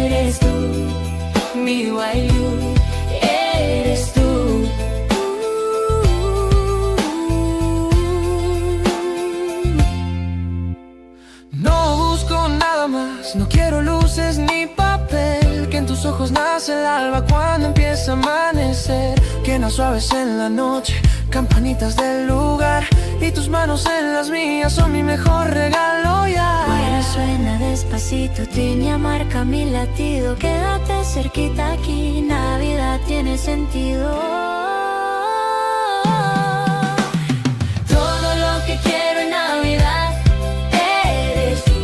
eres tú, mi Wailu, eres tú. No busco nada más, no quiero luces ni papel. Que en tus ojos nace el alba cuando empieza a amanecer. Quenas suaves en la noche, campanitas del lugar, y tus manos en las mías son mi mejor regalo ya. Guaira suena despacito, tiña marca mi latido. Quédate cerquita aquí, Navidad tiene sentido. Todo lo que quiero en Navidad eres tú,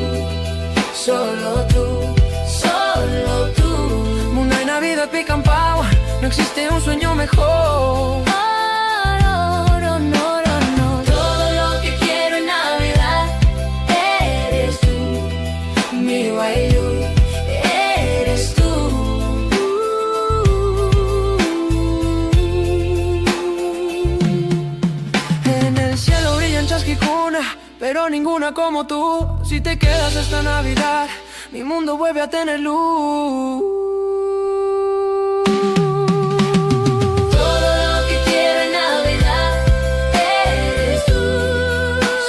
solo tú, solo tú. Mundo y Navidad pican power, no existe un sueño mejor. Eres tú. En el cielo brillan chasquicuna, pero ninguna como tú. Si te quedas esta Navidad, mi mundo vuelve a tener luz. Todo lo que quiero en Navidad eres tú,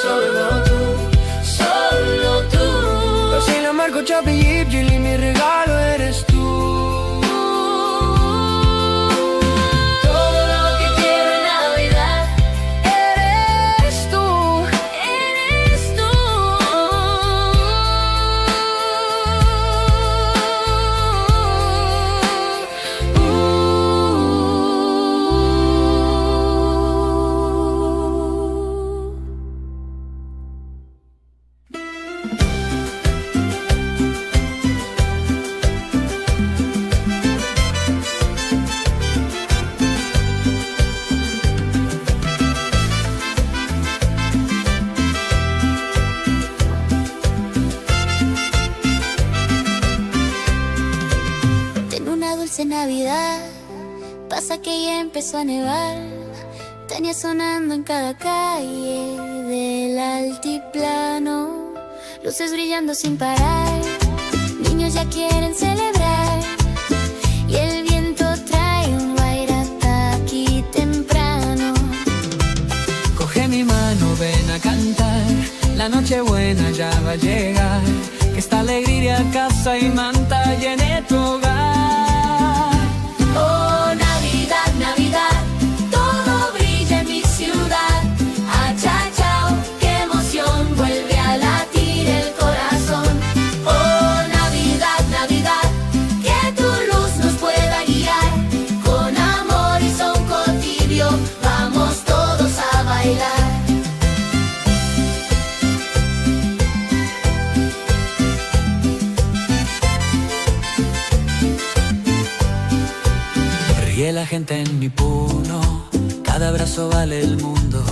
solo tú, solo tú. Así la marco Chapi Jeep, Gilly, mi regalo eres tú. Todo lo que quiero en Navidad Eres tú. eres tú. En una dulce Navidad pasa que ya empezó a nevar. Tenía sonando en cada calle del altiplano, luces brillando sin parar, niños ya quieren celebrar. Y el viento trae un guairata aquí temprano. Coge mi mano, ven a cantar, la noche buena ya va a llegar. Que esta alegría casa y manta llene tu hogar. Oh, Navidad, Navidad, todo brilla en mi ciudad. Achachao, qué emoción, vuelve a latir el corazón. Oh, Navidad, Navidad, que tu luz nos pueda guiar. Con amor y son tibio, vamos todos a bailar. Ríe la gente en mi puno, cada abrazo vale el mundo.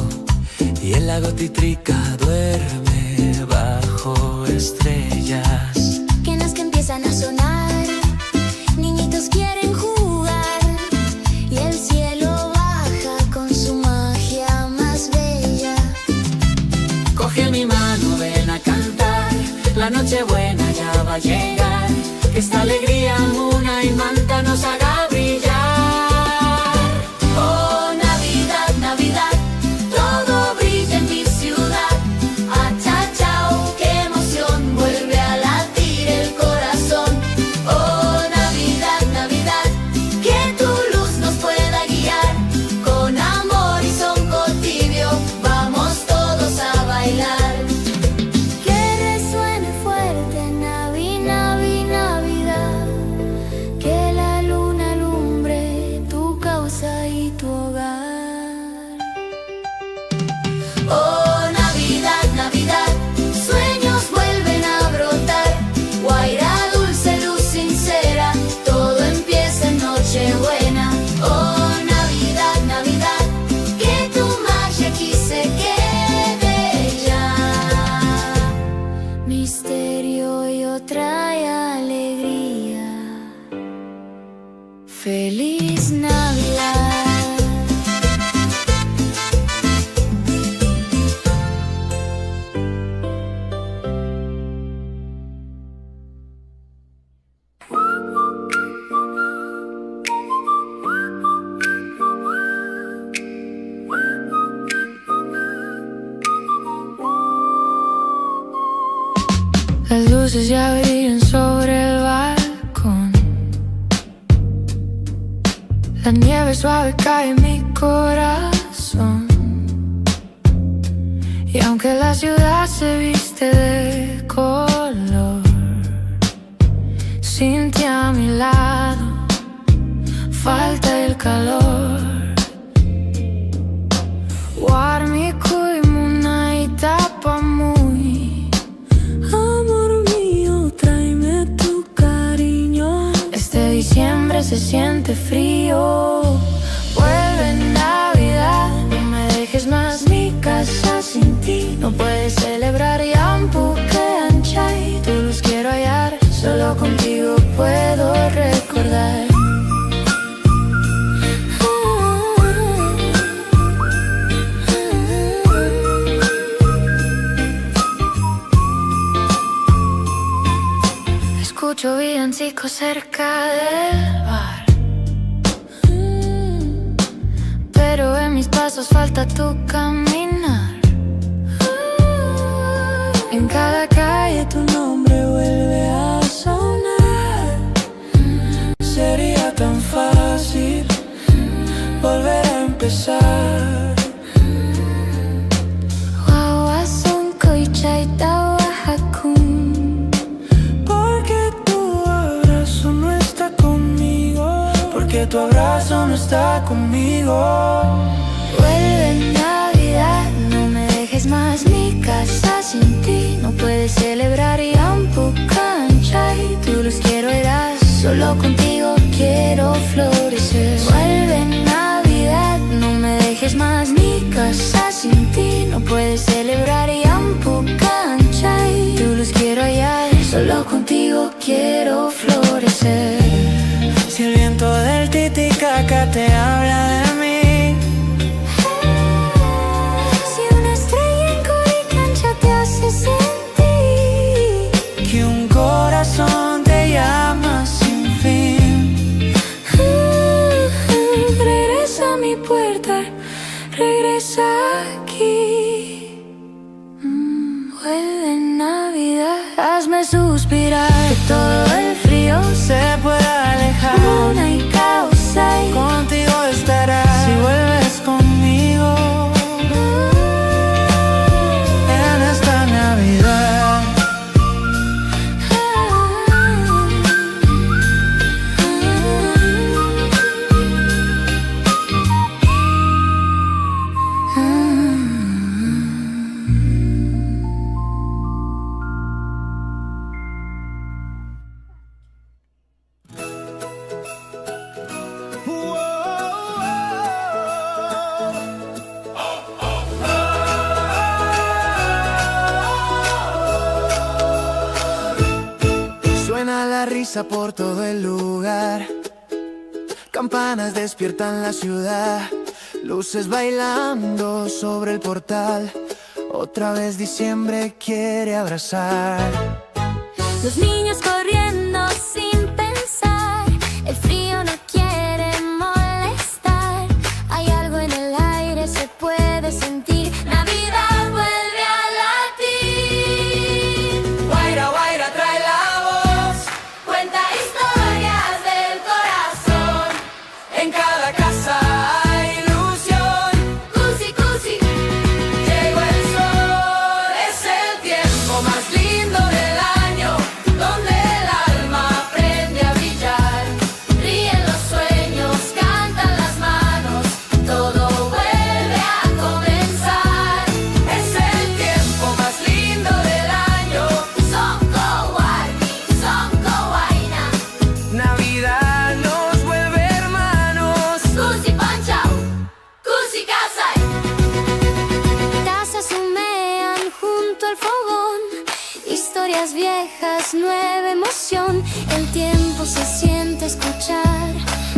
Y el lago Titrica duerme bajo estrellas. Quenas que empiezan a sonar, niñitos quieren jugar. Y el cielo baja con su magia más bella. Coge mi mano, ven a cantar, la noche buena ya va a llegar. Que esta alegría una y manta nos haga brillar. Oh, Navidad, Navidad, todo brilla en mi ciudad. Achachao, qué emoción, vuelve a latir el corazón. Oh, Navidad, Navidad, que tu luz nos pueda guiar. Con amor y son tibio, vamos todos a bailar. Que resuene fuerte, Navi, Navi, Navidad. Que la luna alumbre tu causa y tu hogar. Oh, Navidad, Navidad, sueños vuelven a brotar. Guaira dulce, luz sincera, todo empieza en Nochebuena. Oh, Navidad, Navidad, que tu magia aquí se quede ya. Misterio y otra alegría. Feliz Navidad. luces ya brillan sobre el balcón. La nieve suave cae en mi corazón. Y aunque la ciudad se viste de color, sin ti a mi lado falta el calor. Warmi kuimuna itapamui, amor mío, tráeme tu cariño. Este diciembre se siente frío. Vuelve Navidad, no me dejes más mi casa sin ti. No puedes celebrar Yampukeanchay. Tu luz quiero hallar, solo contigo puedo recordar. Escucho villancicos cerca del bar, pero en mis pasos falta tu caminar. En cada calle tu nombre vuelve a sonar. Sería tan fácil volver a empezar. Porque tu abrazo no está conmigo. Vuelve Navidad, no me dejes más mi casa sin ti. No puedes celebrar Yampukeanchay. Tu luz quiero heredar, solo contigo quiero florecer. Vuelve Navidad, no me dejes más mi casa sin ti. No puedes celebrar Yampukeanchay. Tu luz quiero hallar, solo contigo quiero florecer. Si el viento del Titicaca te habla de mí, si una estrella en Coricancha te hace sentir que un corazón te llama sin fin, regresa a mi puerta, regresa aquí. Vuelve Navidad, hazme suspirar, que todo el frío se pueda alejar. Luna y Kausai, contigo estará si vuelves conmigo en esta Navidad. Suena la risa por todo el lugar, campanas despiertan la ciudad, luces bailando sobre el portal. Otra vez diciembre quiere abrazar. los niños corriendo sin pensar, el frío no quiere molestar. Hay algo en el aire, se puede sentir. Navidad vuelve a latir. Guaira, guaira, trae la voz, Cuenta historias del corazón. en cada casa hay ilusión. Cusi, cusi, Llegó el sol, es el tiempo más lindo del año, donde el alma aprende a brillar. ríen los sueños, cantan las manos. Todo vuelve a comenzar. Es el tiempo más lindo del año. Son kawaii, son kawaina. Navidad nos vuelve hermanos. Cusi panchao, cusi kasai. Tazas humean junto al fogón. Historias viejas, nueva emoción. El tiempo se siente escuchar.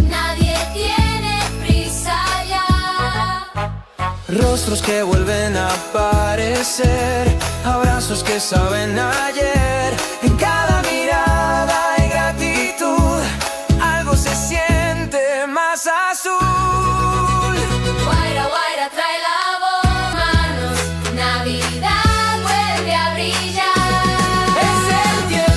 Nadie tiene prisa ya. Rostros que vuelven a aparecer, abrazos que saben ayer. En cada mirada hay gratitud, algo se siente más azul. Guaira, guaira, trae la voz. Manos, Navidad vuelve a brillar. Es el tiempo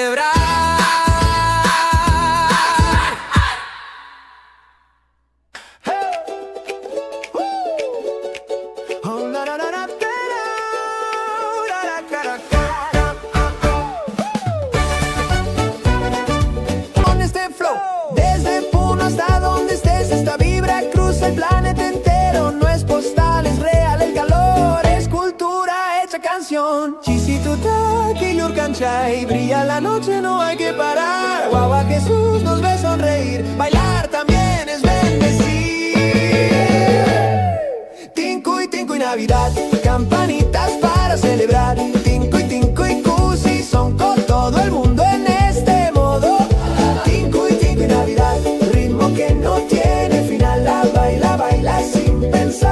celebrar. Con este flow, desde Puno hasta donde estés, esta vibra cruza el planeta entero. No es postal, es real el calor, es cultura hecha canción. Chisituta, Quillurcanchay, brilla la noche, no hay que parar. Guagua Jesús nos ve sonreír, bailar también es bendecir. Tinku y Navidad, campanitas para celebrar. Tinku y Cusi son con todo el mundo en este modo. Tinku y Navidad, ritmo que no tiene final. La baila sin pensar.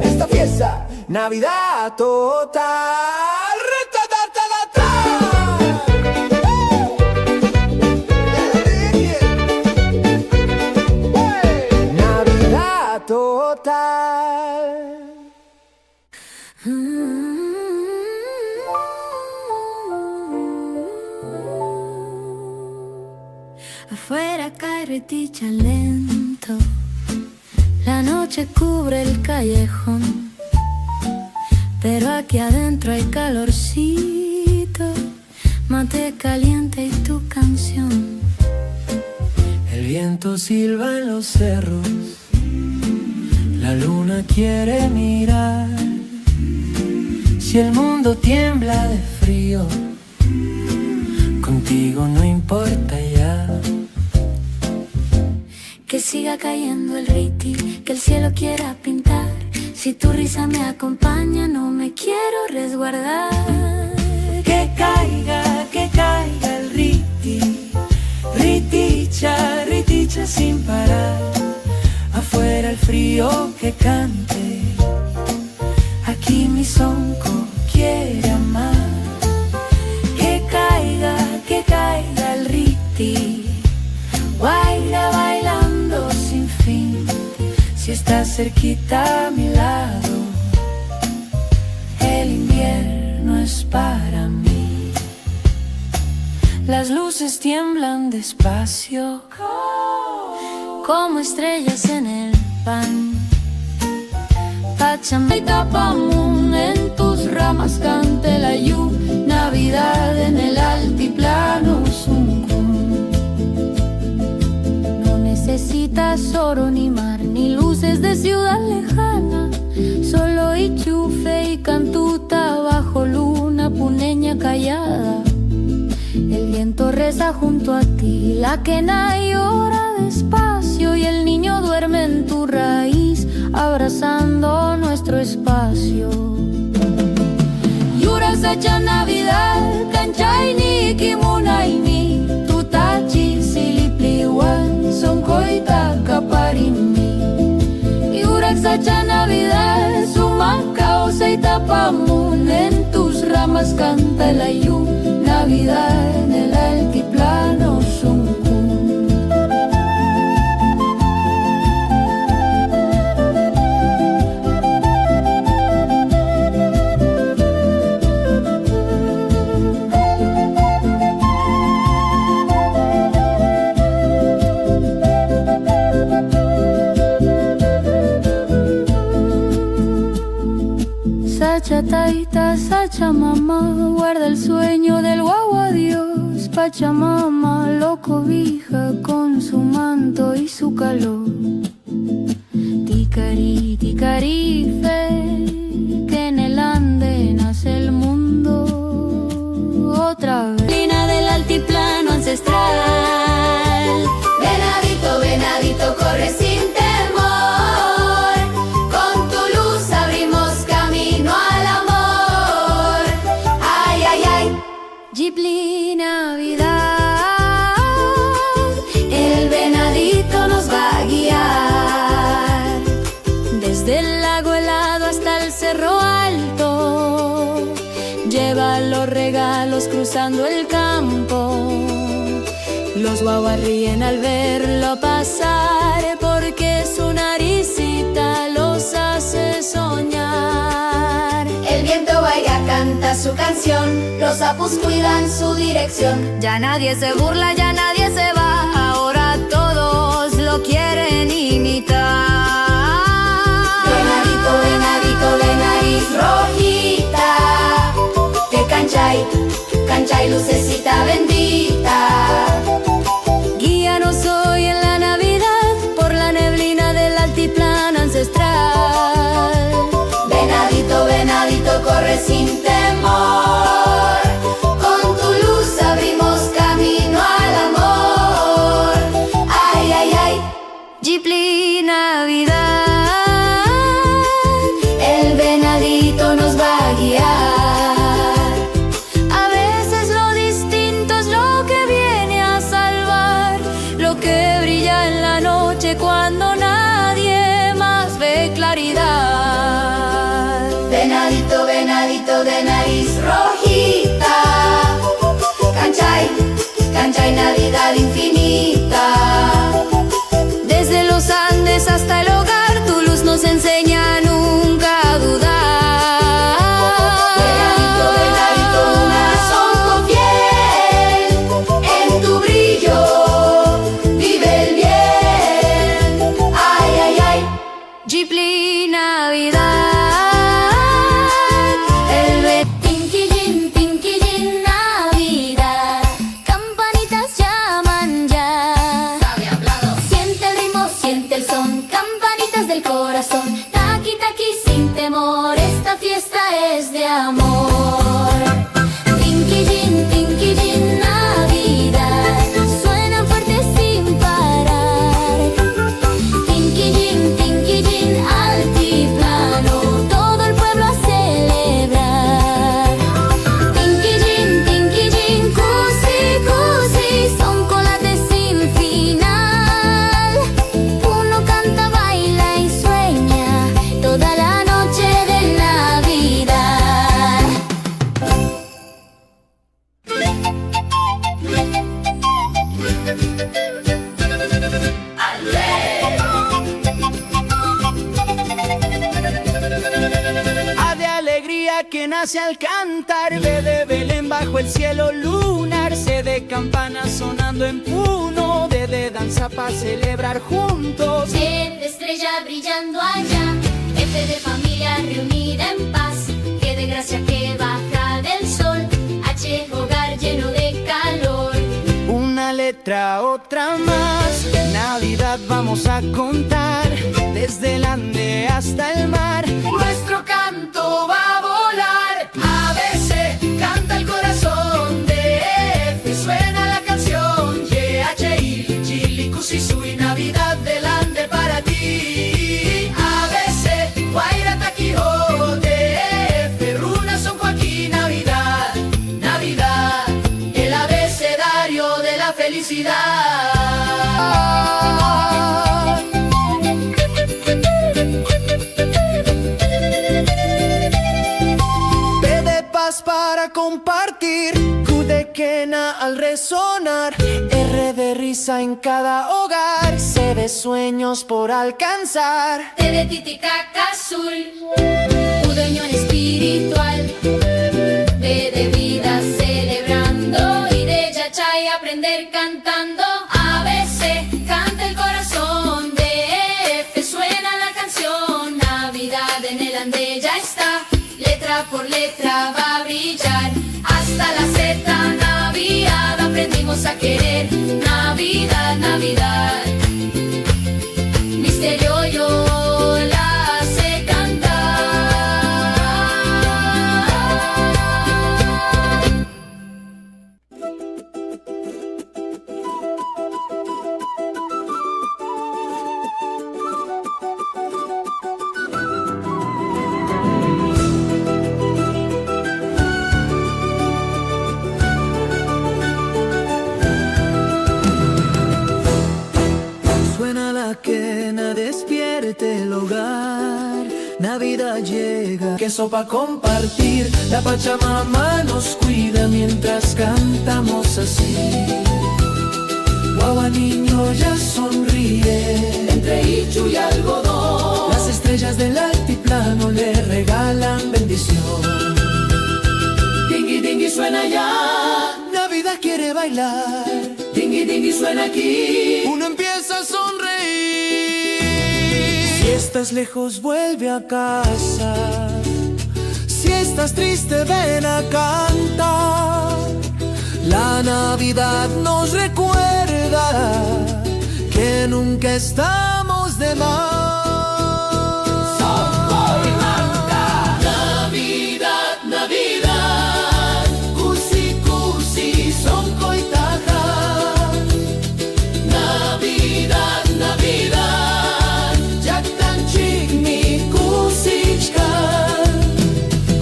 Esta fiesta, Navidad total. Navidad total. Afuera cae reticha lento, la noche cubre el callejón, pero aquí adentro hay calorcito, mate caliente y tu canción. El viento silba en los cerros, la luna quiere mirar. Si el mundo tiembla de frío, contigo no importa ya. Que siga cayendo el riti, que el cielo quiera pintar. Si tu risa me acompaña, no me quiero resguardar. Que caiga el riti, riticha sin parar. Afuera el frío que cante, aquí mi sonco quiere amar. Que caiga el riti, guaira bailando sin fin. Si estás cerquita a mi lado, el invierno es para mí. Las luces tiemblan despacio, como estrellas en el pan. Pachamama y Tapamun, en tus ramas cante la yu. Navidad en el altiplano Suncún. No necesitas oro ni mar, ni luces de ciudad lejana. Solo Ichufe y Cantuta bajo luna puneña callada. El viento reza junto a ti, la quena llora despacio y el niño duerme en tu raíz, abrazando nuestro espacio. Yurasacha Navidad, Canchayni, Kimunaini, Tutachi, Silipliwan, Sonkoita, Kaparimi. Yurasacha Navidad, Sumacao, Seitapamun, en tus ramas canta el ayú. Navidad en el altiplano Suncún. Sacha taita, sacha mamá, guarda el sueño del guagua Dios. Pachamama lo cobija con su manto y su calor. Ticari, ticarife, que en el ande nace el mundo otra vez. Lina del altiplano ancestral. Venadito, venadito, corre sin temor. Con tu luz abrimos camino al amor. Ay, ay, ay. Ghibli Navidad, el venadito nos va a guiar. Desde el lago helado hasta el cerro alto, lleva los regalos cruzando el campo. Los guaguas ríen al verlo pasar, porque su naricita los hace soñar. El viento va a ir canta su canción, los sapos cuidan su dirección. Ya nadie se burla, ya nadie se va, ahora todos lo quieren imitar. Venadito, venadito de nariz rojita, que canchay, canchay lucecita bendita. Guíanos hoy en la Navidad por la neblina del altiplano ancestral. Venadito, venadito, corre sin temor, con tu luz abrimos camino al amor. Ay, ay, ay, Ghibli Navidad, el venadito nos va a guiar. a veces lo distinto es lo que viene a salvar, lo que brilla en la noche cuando nadie más ve claridad. Venadito, venadito de nariz rojita, canchay, canchay, Navidad infinita. Desde los Andes hasta el hogar, tu luz nos enseña nunca a dudar. Venadito, venadito, un asunto fiel, en tu brillo vive el bien. Ay, ay, ay, Ghibli Navidad, Pinky Jin, Navidad. campanitas llaman ya. Siente el ritmo, siente el son, campanitas del corazón. Taqui, taqui, sin temor, esta fiesta es de amor. Pinky Jin, Navidad, Suenan fuertes sin parar. Pinky Jin, altiplano, Todo el pueblo a celebrar. Pinky Jin, Cusi, cusi, son colates sin final. Uno canta, baila y sueña toda la noche de Navidad. A de alegría que nace al cantar, ve de Belén bajo el cielo lunar, C de campanas sonando en Puno, D de danza para celebrar juntos. E de estrella brillando allá, F de familia reunida en paz, G de gracia que baja del sol, H hogar lleno de calor. Una letra, otra más, Navidad vamos a contar, desde el Ande hasta el mar. Nuestro canto va a volar, ABC, canta el corazón, DF, suena la canción, YHI, Chili, Cusi, Navidad del Ande para ti. ABC, Guaira, Taquijo, DF, Runa, Son Joaquín, Navidad, Navidad, el abecedario de la felicidad. P de paz para compartir, Q de quena al resonar, R de risa en cada hogar, C de sueños por alcanzar. T de Titicaca azul, U de unión espiritual, V de vida celebrando, I de yachay aprender cantando. ABC, canta el corazón, DF, suena la canción. Navidad en el Ande ya está, letra por letra va a brillar, hasta la Z, Navidad, aprendimos a querer. Navidad, Navidad, misterio yo la sé cantar. Suena la quena, despierte el hogar. Navidad llega, queso pa' compartir. La Pachamama nos cuida mientras cantamos así. Guagua niño ya sonríe, entre ichu y algodón. Las estrellas del altiplano le regalan bendición. quiere bailar. Dingui dingui suena aquí. Uno empieza a sonreír. Si estás lejos, vuelve a casa. Si estás triste, ven a cantar. La Navidad nos recuerda que nunca estamos de más. Navidad, Navidad, kusi kusi sonkoy tahan. Navidad, Navidad, Yaktanchik mi kusichkan.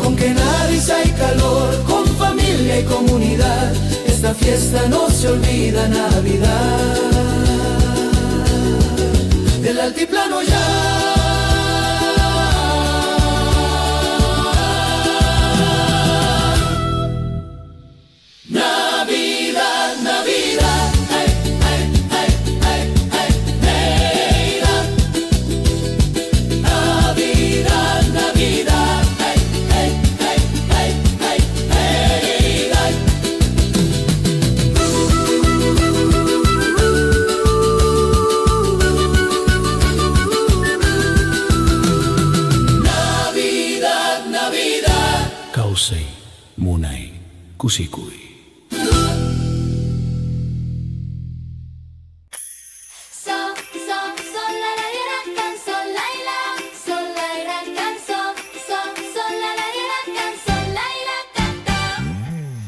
Con que risa y calor, con familia y comunidad, esta fiesta no se olvida. Navidad del altiplano ya. Navidad, Navidad, ay, ay, ay, ay, ay, Navidad. Navidad, Navidad, ay, ay, ay, ay, ay, Navidad. Navidad, Navidad. Kausay, Munay, Kusikoy. Sol, la, ra, can, sol, la, ra, can, sol, la, ra, can, sol, la, can, ta.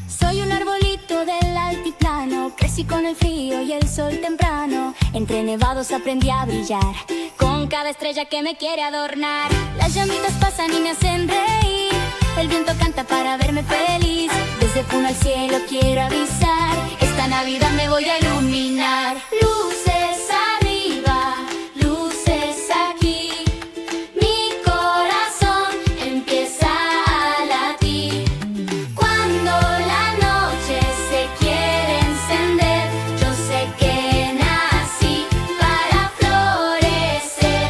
Soy un arbolito del altiplano, crecí con el frío y el sol temprano. Entre nevados aprendí a brillar, con cada estrella que me quiere adornar. Las llamitas pasan y me hacen reír, el viento canta para verme feliz. Desde Puno al cielo quiero avisar, esta Navidad me voy a iluminar. Luces arriba, luces aquí, mi corazón empieza a latir. Cuando la noche se quiere encender, yo sé que nací para florecer.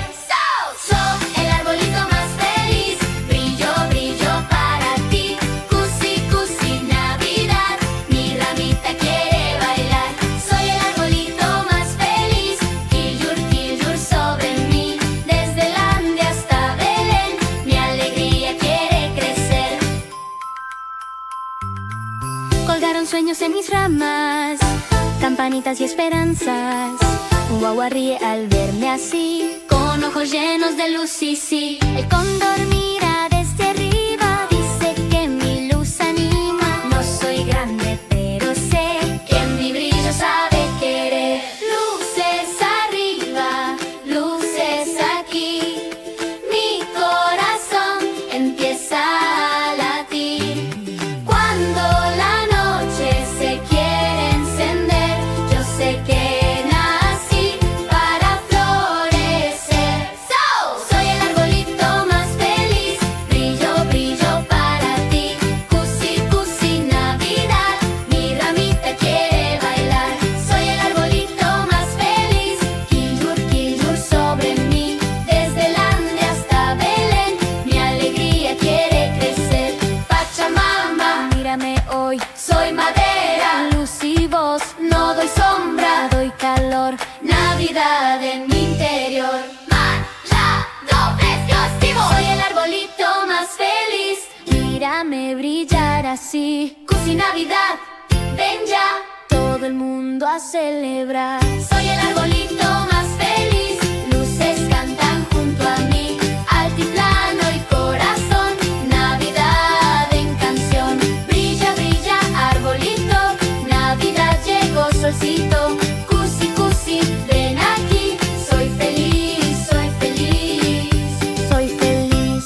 El arbolito más feliz, brillo, brillo para ti. Cusi, cusi, Navidad, mi ramita quiere bailar. Soy el arbolito más feliz, quillur, quillur sobre mí. Desde el Ande hasta Belén, mi alegría quiere crecer. Colgaron sueños en mis ramas, campanitas y esperanzas. Un guagua ríe al verme así, con ojos llenos de luz y sí. El cóndor mira desde arriba, dice que mi luz anima. No soy grande, pero sé que mi brillo sabe querer. Luces arriba, luces aquí, mi corazón empieza a latir. Cuando la noche se quiere encender, yo sé que nací para florecer. Soy el arbolito más feliz, brillo, brillo para ti. Cusi, cusi, Navidad, mi ramita quiere bailar. Soy el arbolito más feliz, quillur, quillur sobre mí. Desde el Ande hasta Belén, mi alegría quiere crecer. Pachamama, mírame hoy, soy madera, luz y voz, no doy sombra, doy calor. Navidad en mi interior, soy el arbolito más feliz, mírame brillar así. Cusi, Navidad, ven ya, todo el mundo a celebrar. Soy el arbolito más feliz, luces cantan junto a mí. Altiplano y corazón, Navidad en canción. Brilla, brilla, arbolito, Navidad llegó solcito. Cusi, cusi, ven aquí, soy feliz, soy feliz, soy feliz.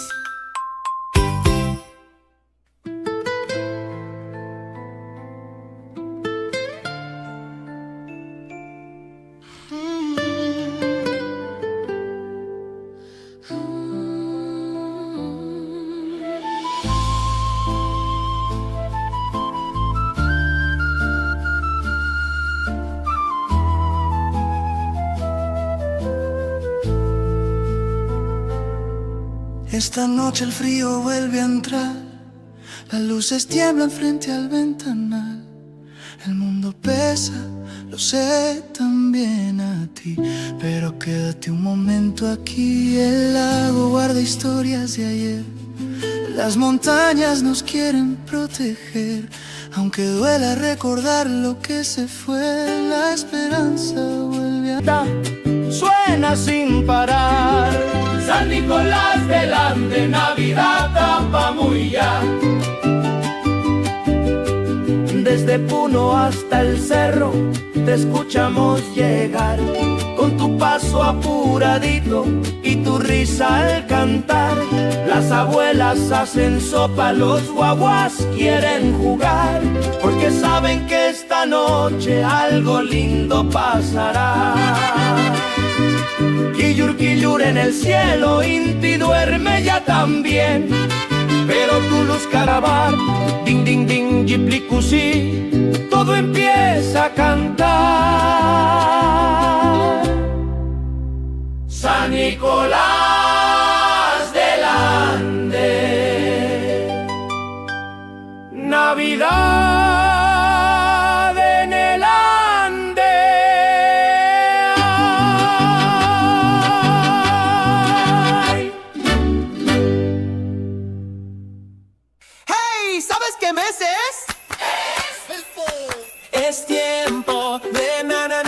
Esta noche el frío vuelve a entrar, las luces tiemblan frente al ventanal. El mundo mundo pesa, lo sé también a ti. Pero quédate un momento aquí, el lago guarda historias de ayer. Las montañas nos quieren proteger, aunque duela recordar lo que se fue, la esperanza vuelve a... Suena sin parar. San Nicolás delante, Navidad Tapamuya. Desde Puno hasta el cerro te escuchamos llegar, con tu paso apuradito y tu risa al cantar. Las abuelas hacen sopa, los guaguas quieren jugar, porque saben que esta noche algo lindo pasará. Quillur, quillur en el cielo, Inti duerme ya también. Pero tu luz caravar, ding, ding, ding, yiplicusi, todo empieza a cantar. San Nicolás del Ande, Navidad en el Ande. Ay. Hey, ¿sabes qué mes es? Es tiempo de Navidad,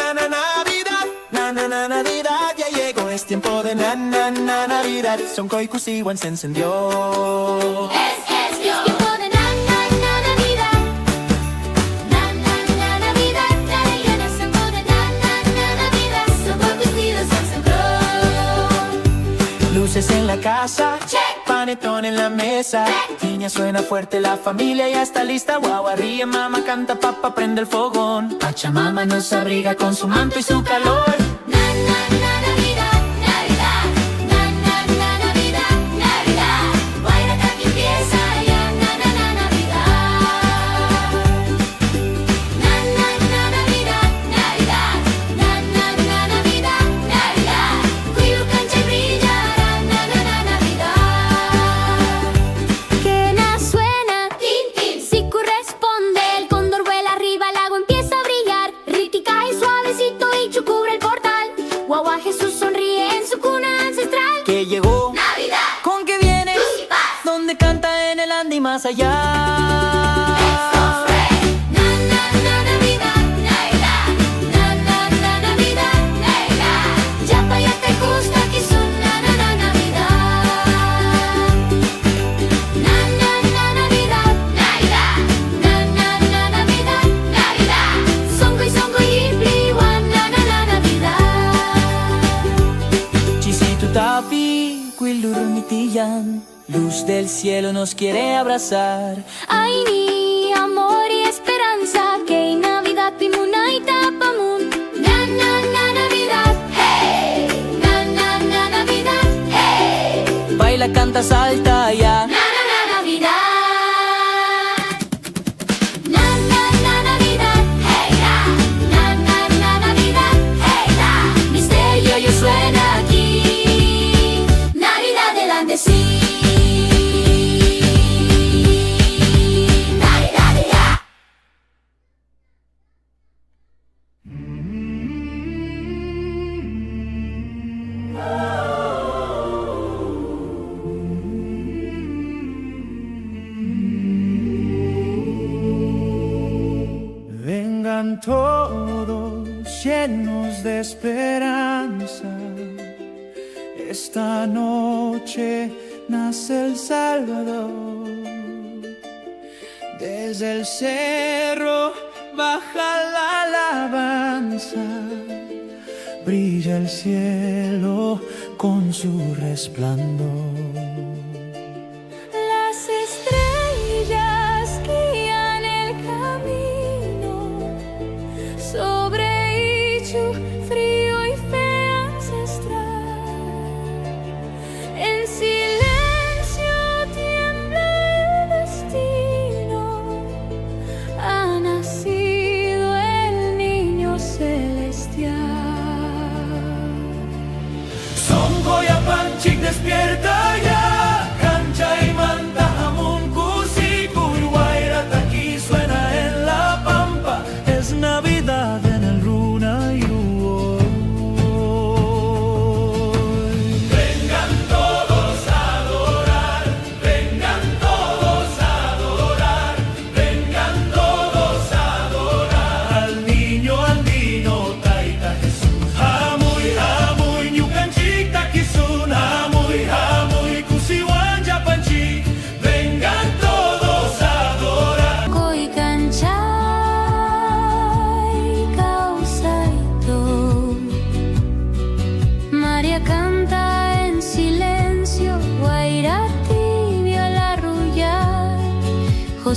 Navidad ya llegó, es tiempo de Navidad. Son Koikusiwan se encendió. Es tiempo de Navidad. Navidad, Navidad, es tiempo de Navidad. Son vestidos se sembró. Luces en la casa, Check. panetón en la mesa. Niña suena fuerte, la familia ya está lista. Guagua ríe, mamá canta, papá prende el fogón. Pachamama nos abriga con su manto y su calor. Navidad, Navidad, Navidad, Navidad. Guairaca que empieza ya, Navidad. Navidad, Navidad, Navidad, Navidad. Cuyo cancha brillará, Navidad. Quena suena, tin, tin. Siku responde, el cóndor vuela arriba, el lago empieza a brillar. Riti cae suavecito y Chu cubre el portal. Guagua Jesús sonríe en su cuna ancestral. Que llegó, Navidad, con que viene, luz y paz. donde canta en el Ande y más allá. Navidad, Navidad, Navidad, Navidad. Yapa ya te gusta que son Navidad. Navidad, Navidad, Navidad. Songo y Ipliwan, Navidad. Chisitu tapi, quillur mitiyan. Luz del cielo nos quiere abrazar. Ay, ni amor y esperanza, que Navidad pimuna y tapamun. Navidad, hey. Navidad, hey. Baila, canta, salta ya. Navidad. Navidad, hey da. Navidad, hey da. Misterio yo suena aquí. Navidad delante sí. Navidad ya. Vengan todos llenos de esperanza. Esta noche nace el Salvador. Desde el cerro baja la alabanza. Brilla el cielo con su resplandor. Las estrellas guían el camino sobre Ichu, frío y fe ancestral. En silencio tiembla el destino. Ha nacido el niño celestial. Songo ya panchik despierta ya. Cancha y manta jamun kusi. Uruguay aquí suena en la pampa. Es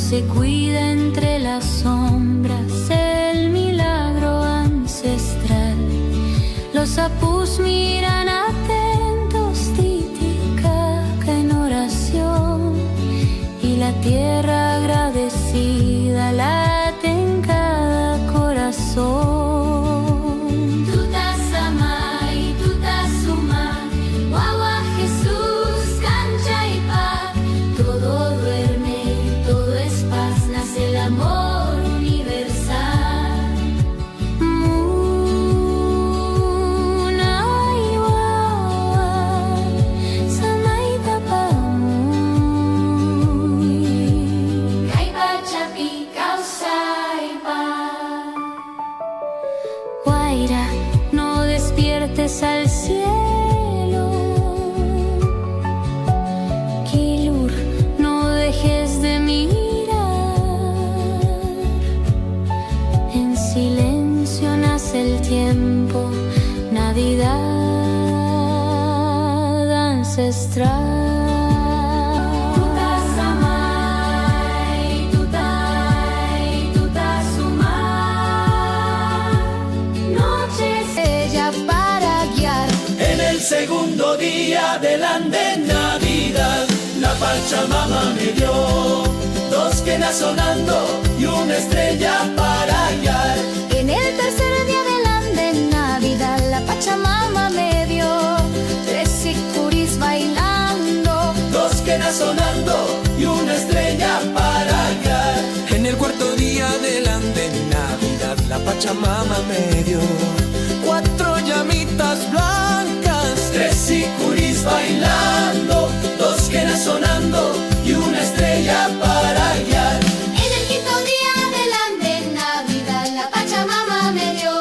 se cuida entre las sombras, el milagro ancestral. Los apus miran atentos, Titicaca en oración, y la tierra agradecida late en cada corazón. No despiertes al cielo, Kilur, no dejes de mirar. En silencio nace el tiempo, Navidad ancestral. Segundo día del ande Navidad, la Pachamama me dio dos quenas sonando y una estrella para guiar. En el tercer día del ande Navidad, la Pachamama me dio tres sicuris bailando, dos quenas sonando y una estrella para guiar. En el cuarto día del ande Navidad, la Pachamama me dio cuatro llamitas blancas, tres sicuris bailando, dos quenas sonando y una estrella para guiar. En el quinto día del ande Navidad, la Pachamama me dio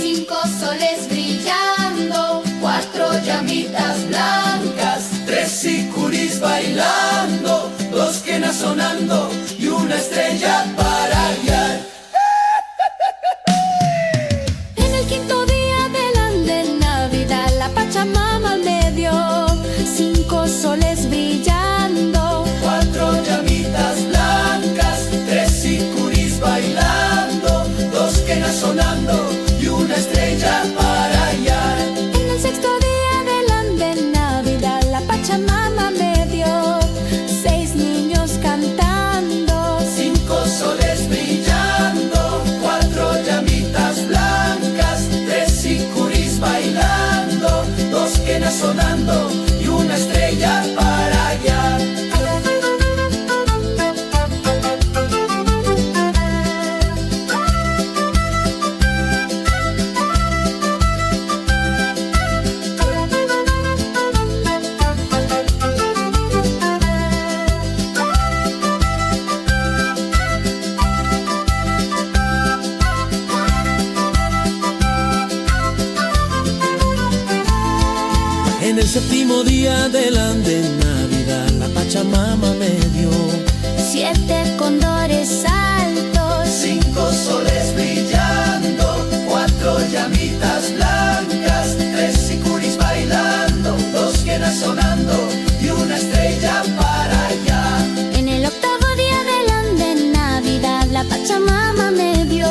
cinco soles brillando, cuatro llamitas blancas, tres sicuris bailando, dos quenas sonando y una estrella para guiar. En el quinto día del ande Navidad, la Pachamama me dio cinco soles brillando, cuatro llamitas blancas, tres sicuris bailando, dos quenas sonando y una estrella para guiar. En el sexto día del ande Navidad, la Pachamama me dio seis niños cantando, cinco soles brillando, cuatro llamitas blancas, tres sicuris bailando, dos quenas sonando y una estrella para guiar. En el séptimo día del ande Navidad, la Pachamama me dio siete cóndores altos, cinco soles brillando, cuatro llamitas blancas, tres sicuris bailando, dos quenas sonando y una estrella para allá. En el octavo día del ande Navidad, la Pachamama me dio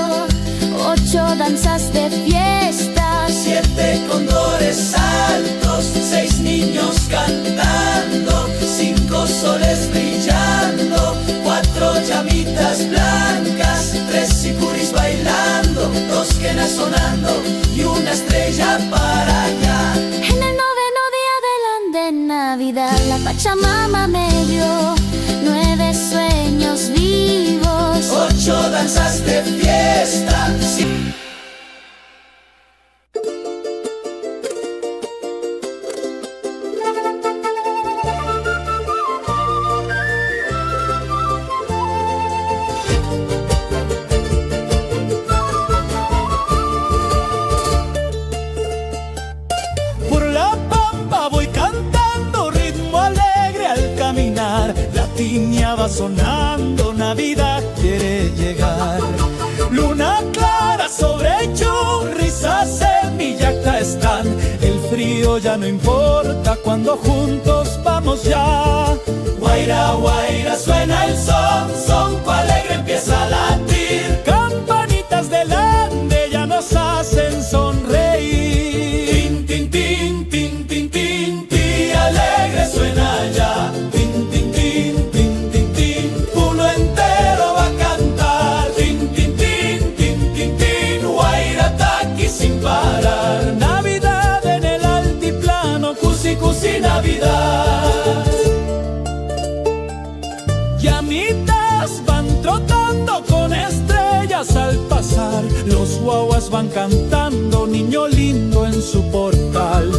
ocho danzas de fiesta, siete cóndores altos, seis niños cantando, cinco soles brillando, cuatro llamitas blancas, tres sicuris bailando, dos quenas sonando y una estrella para allá. En el noveno día del ande Navidad, la Pachamama me dio nueve sueños vivos, ocho danzas de fiesta. Por la pampa voy cantando, ritmo alegre al caminar. La tiña va sonando, Navidad quiere llegar. Luna clara sobre churrizas en mi yacta están. El frío ya no importa cuando juntos vamos ya. Guaira, guaira, suena el son, son. cantar, los guaguas van cantando, niño lindo en su portal.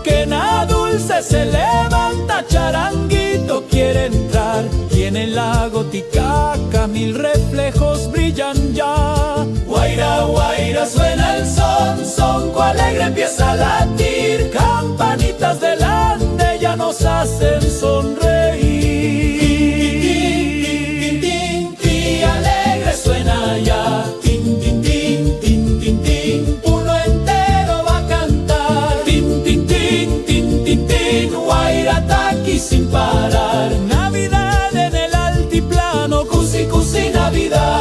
Quena dulce se levanta, charanguito quiere entrar, y en el lago Titicaca mil reflejos brillan ya. Guaira, guaira suena el son, sonco alegre empieza a latir, campanitas del Ande ya nos hacen sonreír. Tin, tin, tin, tin, alegre suena ya. Tin, tin, tin, tin, tin, tin, uno entero va a cantar. Tin, tin, tin, tin, tin, tin, guaira taqui sin parar. Navidad en el altiplano, cusi, cusi, Navidad.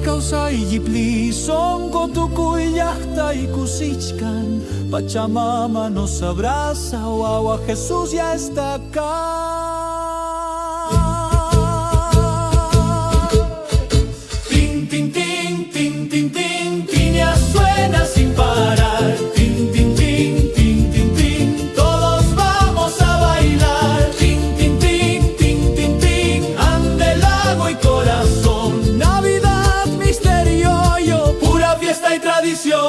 Kausai yipli songo tukuy llaqtay kusichkan, Pachamama nos abraza, Wawa Jesús ya está acá. Tin, tin, tin, tin, tin, tin, tin, ya suena sin parar. Tin, tin, tin, tin, tin, tin, todos vamos a bailar. Tin, tin, tin, tin, tin, tin, ande lago y corazón. Navidad, misterio, pura fiesta y tradición.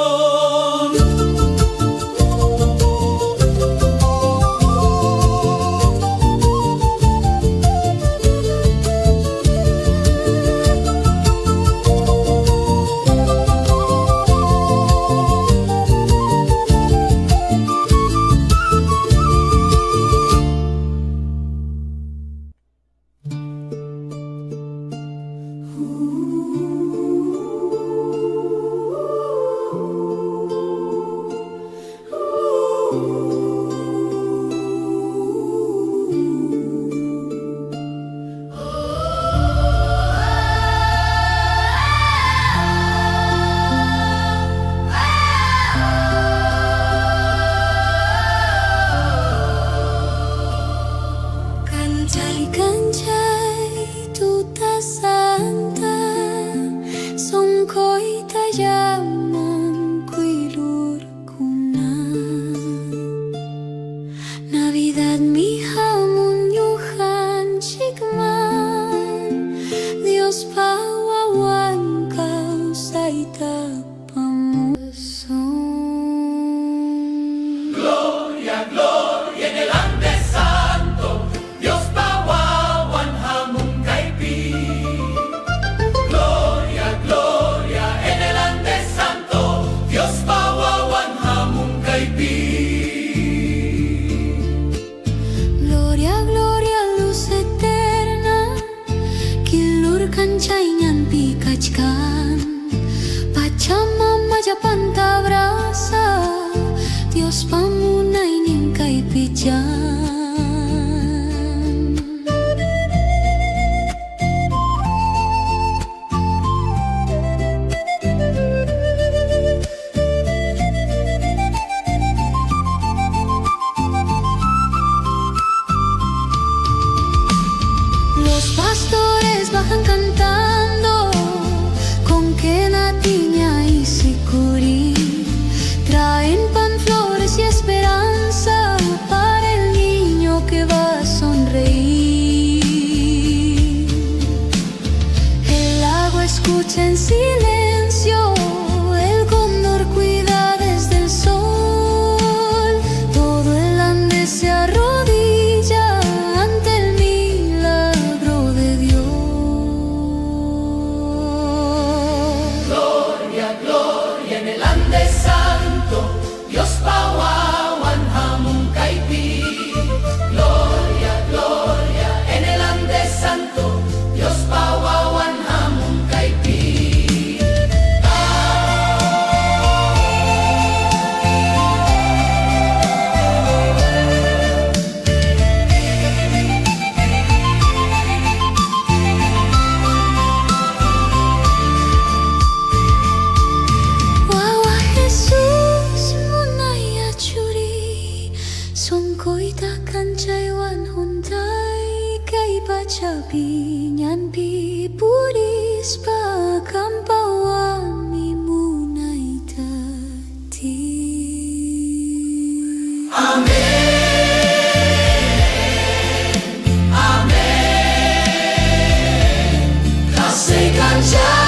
Navidad mi hamun yuhan chikman, Dios pawawan kau saita pamuson. Gloria, gloria en el Ande Santo, Dios pawawan hamun kaipi. Gloria, gloria en el Ande Santo, Dios pawawan hamun kaipi. Gloria, gloria, luz eterna, kilurkan chayngan pikachkan, Pachamama japan tabrasa, Dios pamunay ning kay pijan. Los pastores bajan cantando con quena, tiña y sicuri, traen pan, flores y esperanza para el niño que va a sonreír. El lago escucha en silencio, el cóndor cuida desde el sol, todo el Ande se arrodilla ante el milagro de Dios. Gloria, gloria en el Ande Santo, Dios pawawan hamun kaipi. Gloria, gloria en el Ande Santo, Dios pawawan hamun kaipi. nyan pipuris pakampawami munay tati. Kasihkan Jah.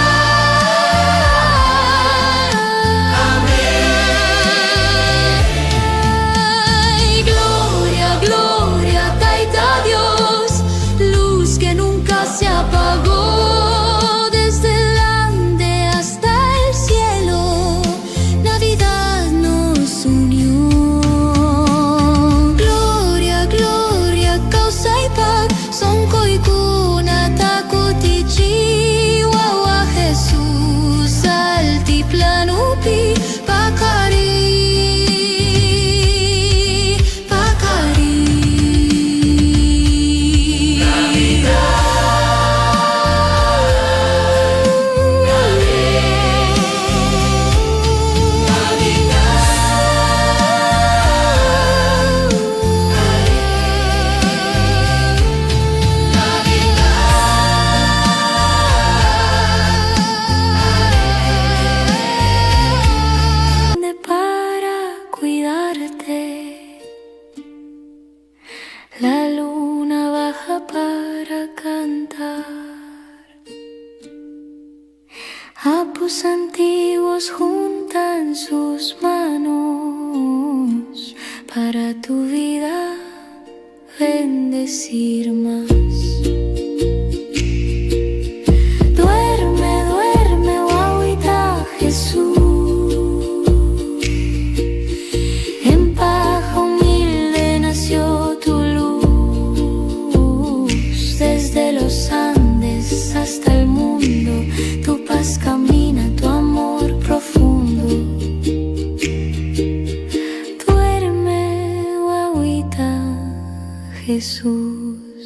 Ay, gloria, gloria, Taita Dios, luz que nunca se apagó, desde el ande hasta el cielo, Navidad nos unió. Gloria, gloria, causa y paz, son coicuna, takutichi, wawa Jesús, altiplanupi, pakari. Para cuidarte, la luna baja para cantar, apus antiguos juntan sus manos para tu vida bendecir más. Duerme, duerme, guauita Jesús. En paja humilde nació tu luz, desde los Andes hasta el mundo, tu paz camina, tu amor profundo. Duerme, guauita Jesús.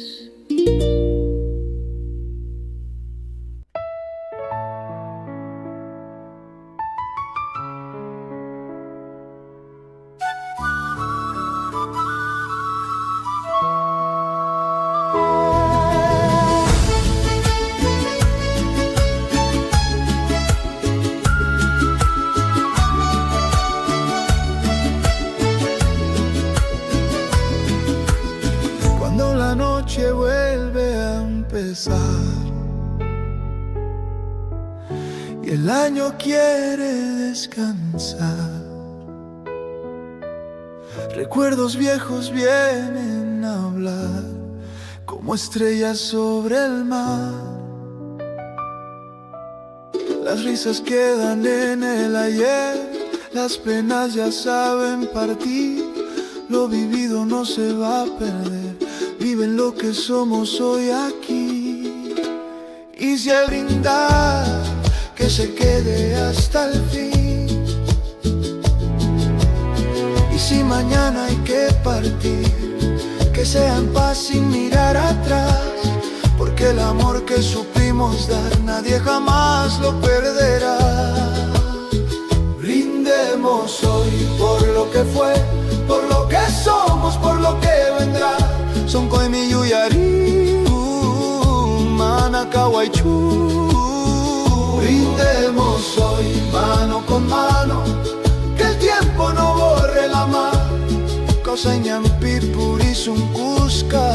Cuando la noche vuelve a empezar y el año quiere descansar, recuerdos viejos vienen a hablar como estrellas sobre el mar. Las risas quedan en el ayer, las penas ya saben partir, lo vivido no se va a perder, viven lo que somos hoy aquí. Y si al brindar, que se quede hasta el fin. Y si mañana hay que partir, que sea en paz sin mirar atrás, porque el amor que supimos dar nadie jamás lo perderá. Brindemos hoy por lo que fue, por lo que somos, por lo que vendrá. Son mi yuyari, manacawaichu. Brindemos hoy mano con mano, que el tiempo no borre la mar. Causa ñampi purisun cusca,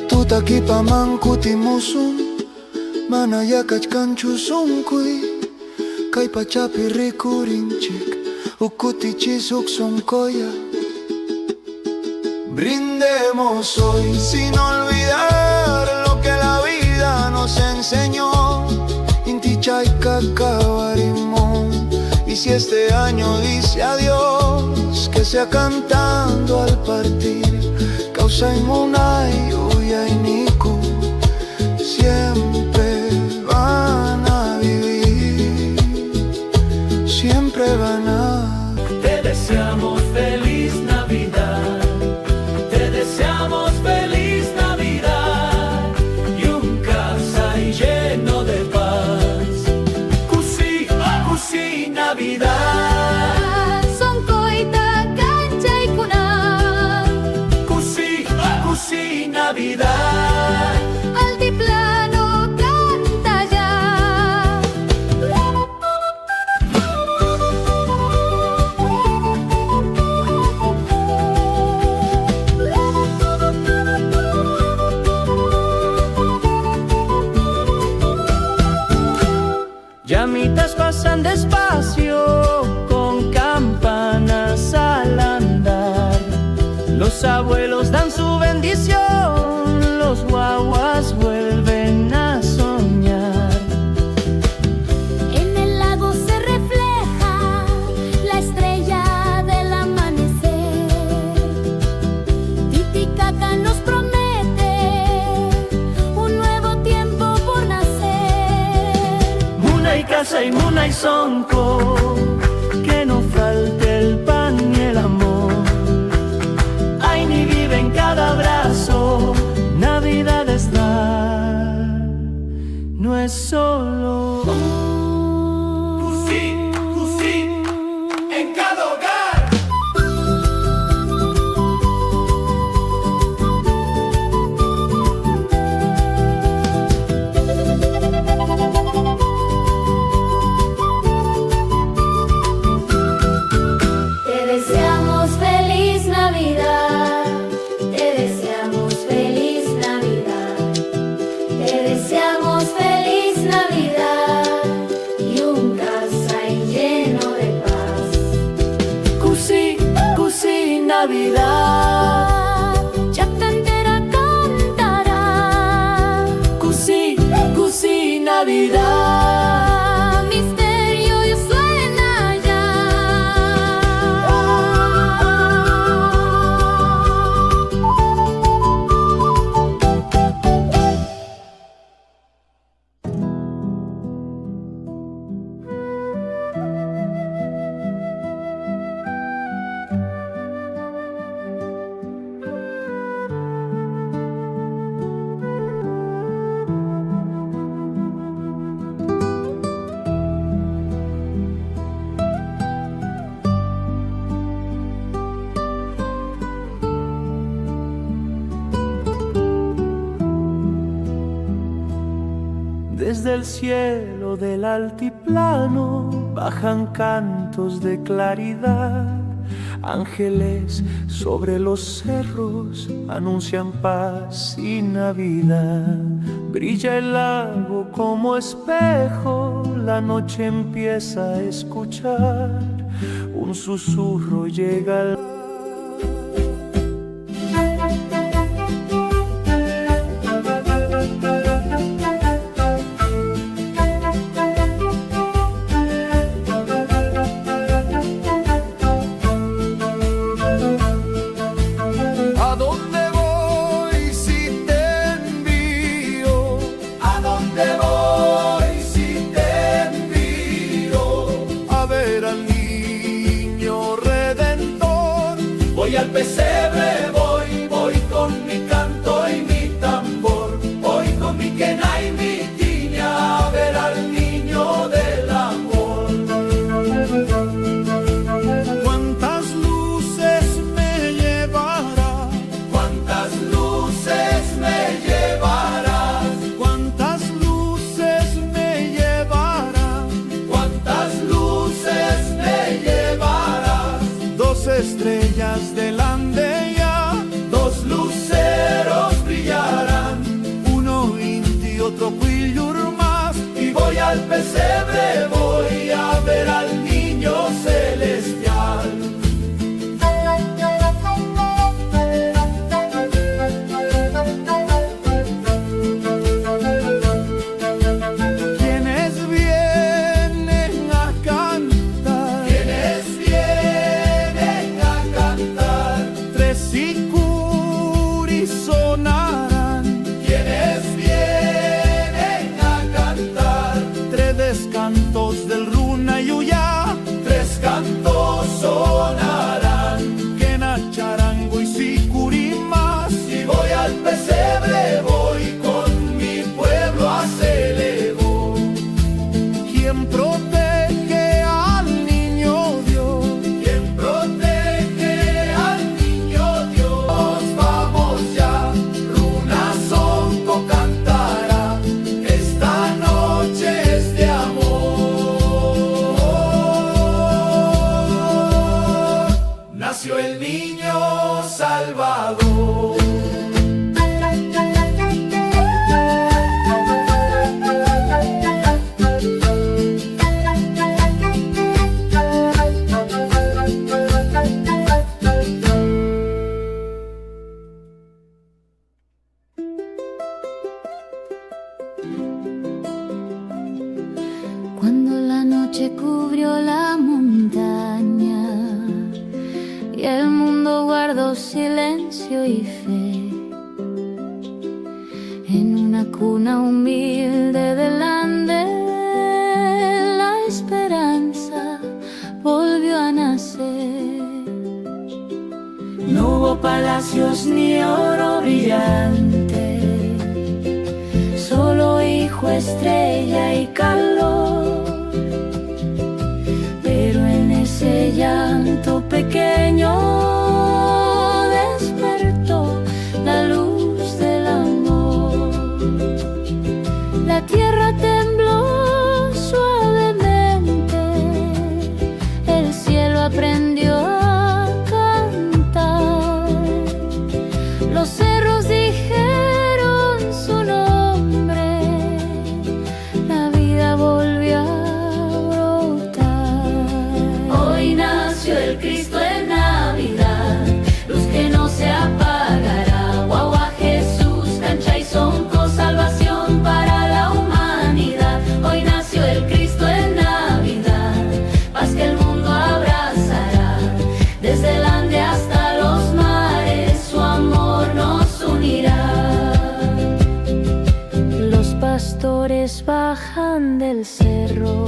tutaki paman kutimusun, manayakach kanchusun kui, kay pachapi rikurinchik, ukutichis son koya. Brindemos hoy sin olvidar lo que la vida nos enseñó, Inti Chay Kakabarimón. Y si este año dice adiós, que sea cantando al partir, causa inmunay, uya y niku, siempre van a vivir, siempre van a. Te deseamos feliz Navidad, te deseamos feliz Navidad y un casa lleno de paz. Cusi, cusi Navidad. Son coita cancha y cuna. Cusi, cusi Navidad. Llamitas pasan despacio con campanas al andar. Los abuelos dan su bendición, los guaguas vuelven a soñar. En el lago se refleja la estrella del amanecer. Titicaca nos promete un nuevo tiempo por nacer. Muna y casa y muna y sonco, que no falte el pan y el amor. Ay, ni vive en cada abrazo, Navidad es dar, no es solo en cada hogar. Te deseamos feliz Navidad, te deseamos feliz Navidad, te deseamos feliz Navidad y un casa lleno de paz. Cusi, cusi, Navidad, Chacta entera cantará. cusi, cusi, Navidad. Misterio suena ya. Desde el cielo del altiplano bajan cantos de claridad. Ángeles sobre los cerros anuncian paz y Navidad. Brilla el lago como espejo, la noche empieza a escuchar. Un susurro llega al ¿A dónde voy si te envío? ¿A dónde voy si te envío? A ver al niño redentor. Voy al pesebre, voy con mi canto y mi tambor. Voy con mi quena y mi tiña a ver al niño del amor. ¿Cuántas luces me llevará? ¿Cuántas luces me llevarás? ¿Cuántas luces me llevará? ¿Cuántas luces me llevarás? Dos estrellas delante noche cubrió la montaña y el mundo guardó silencio y fe. En una cuna humilde del Ande, la esperanza volvió a nacer. No hubo palacios ni oro brillante, solo hijo, estrella y calor. Pero en ese llanto pequeño despertó la luz del amor. La tierra tembló suavemente, el cielo aprendió a cantar, los cerros dijeron su nombre, la vida volvió a brotar. Hoy nació el Cristo en Navidad, luz que no se apagará. Guagua Jesús, cancha y sonco, salvación para la humanidad. Hoy nació el Cristo en Navidad, paz que el mundo abrazará. Desde el Ande hasta los mares, su amor nos unirá. Los pastores bajan del cerro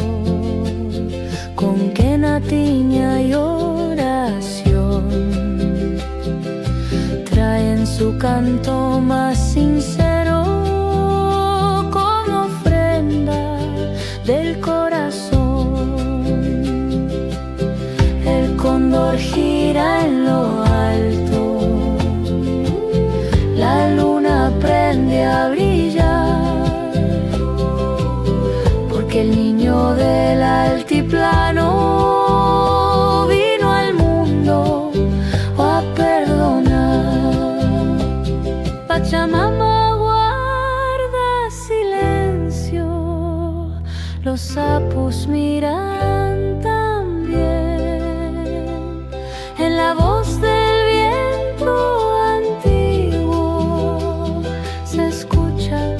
con quena, tiña y oración. Traen su canto más sincero como ofrenda del corazón. El cóndor gira en lo alto, la luna aprende a brillar, porque el niño del altiplano vino al mundo a perdonar. Pachamama guarda silencio, los sapos miran también. En la voz del viento antiguo se escucha,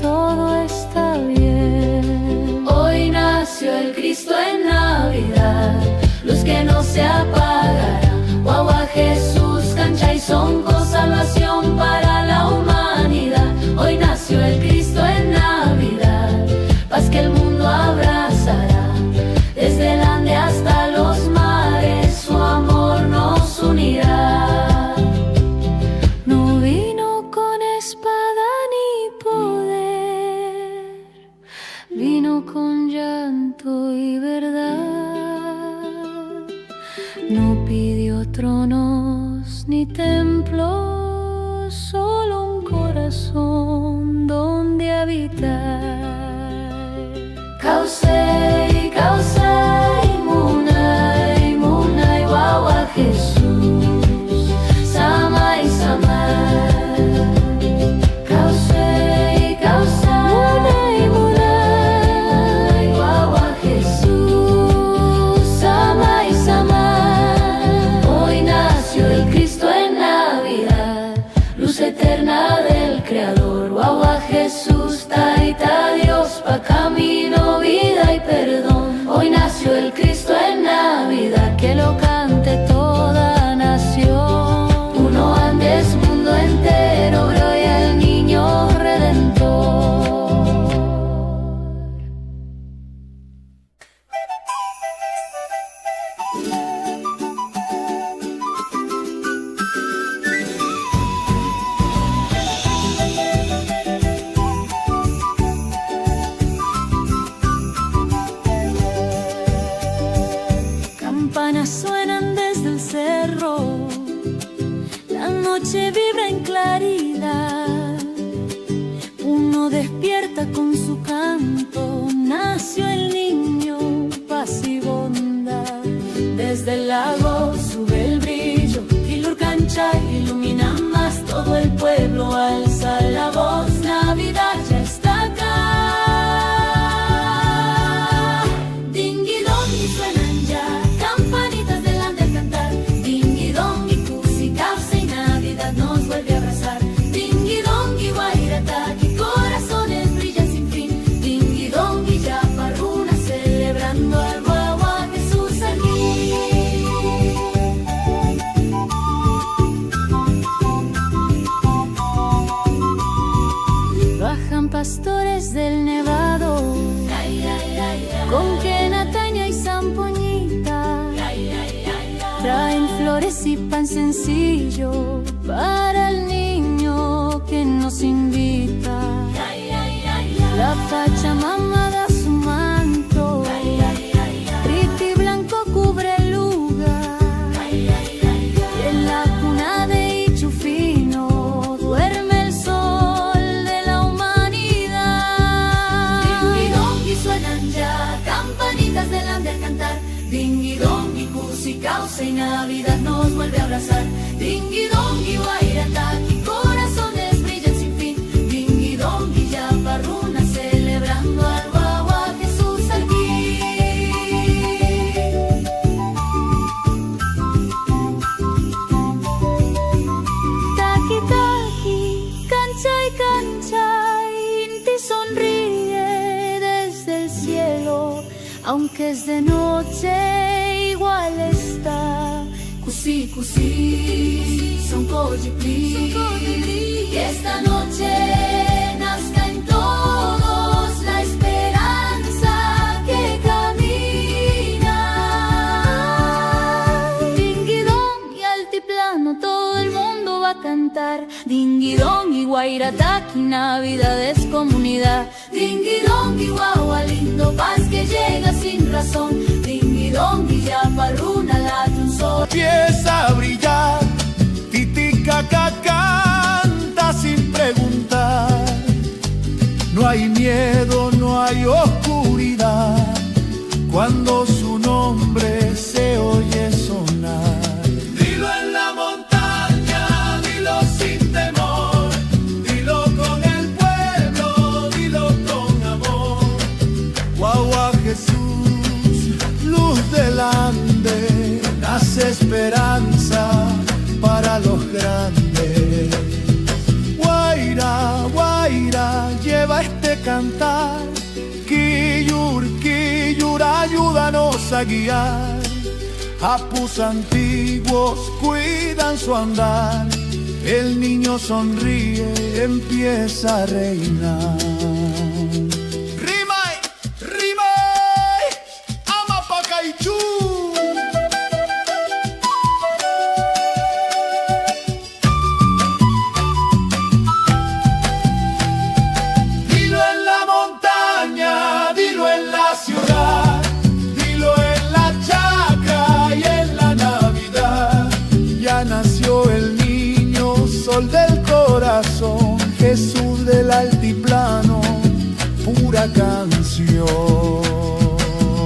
todo está bien. Hoy nació el Cristo en Navidad, luz que no se apagará. Guagua Jesús, cancha y sonco, salvación para la humanidad. Hoy nació el Cristo en Navidad, paz que el mundo abrazará. Desde el Ande hasta los mares, su amor nos unirá. No vino con espada ni poder, vino con llanto y verdad. No pidió tronos ni templos, solo un corazón donde habitar. Causei, causei, munay, munay, guagua Jesús, samay, samay. Causei, causei, munay, guagua Jesús, samay, samay. Hoy nació el Cristo en Navidad, luz eterna del Creador. Guagua Jesús, taita Dios, pa' camino, vida y perdón. Hoy nació el Cristo en Navidad, que lo cante toda nación. Uno Andes, mundo entero, gloria al niño redentor. Campanas suenan desde el cerro, la noche vibra en claridad. Uno despierta con su canto, nació el niño, paz y bondad. Desde el lago sube el brillo y Lurcancha ilumina más. Todo el pueblo alza la voz, Navidad ya está acá. Dingui dongi suenan ya, campanitas del Ande al cantar. Dingui dongi, cusi, causa y Navidad nos vuelve a abrazar. Dingui dongi, guairata, que corazones brillan sin fin. Dingui dongi, ya parruna celebrando pastores del Nevado, con que Nataña y Zampoñita traen flores y pan sencillo para el niño que nos invita. La Pachamama da su manto, Riti blanco cubre el lugar, y en la cuna de Ichufino duerme el sol de la humanidad. Dingui-dongui suenan ya, campanitas del ande a cantar. Dingui-dongui, cusi, causa y Navidad nos vuelve a abrazar. Dingui-dongui, guairataki, corazones brillan sin fin. Dingui-dongui, yaparruna, celebrando al guagua Jesús aquí. Taki, taki, cancha, Inti sonríe desde el cielo, aunque es de noche igual está. Cusi, cusi, son collipli, que esta noche nazca en todos la esperanza que camina. Dingui-dong y altiplano todo el mundo va a cantar. Dingui-dong y guairataki, Navidad es comunidad. Dingui-dongui, guagua lindo, paz que llega sin razón. Dingui-dongui, yaparruna, late un sol. Empieza a brillar, Titicaca canta sin preguntar. No hay miedo, no hay oscuridad cuando su nombre se oye sonar. Dilo en la montaña, dilo sin temor, dilo con el pueblo, dilo con amor. Guagua Jesús, luz del Ande, nace esperanza para los grandes. Guaira, guaira, lleva este cantar. Quillur, quillur, ayúdanos a guiar. Apus antiguos cuidan su andar. El niño sonríe, empieza a reinar. Rimay, rimay, Amapacaychú. Dilo en la montaña, dilo en la ciudad, dilo en la chacra y en la Navidad. Ya nació el niño, sol del corazón, Jesús del altiplano, pura canción.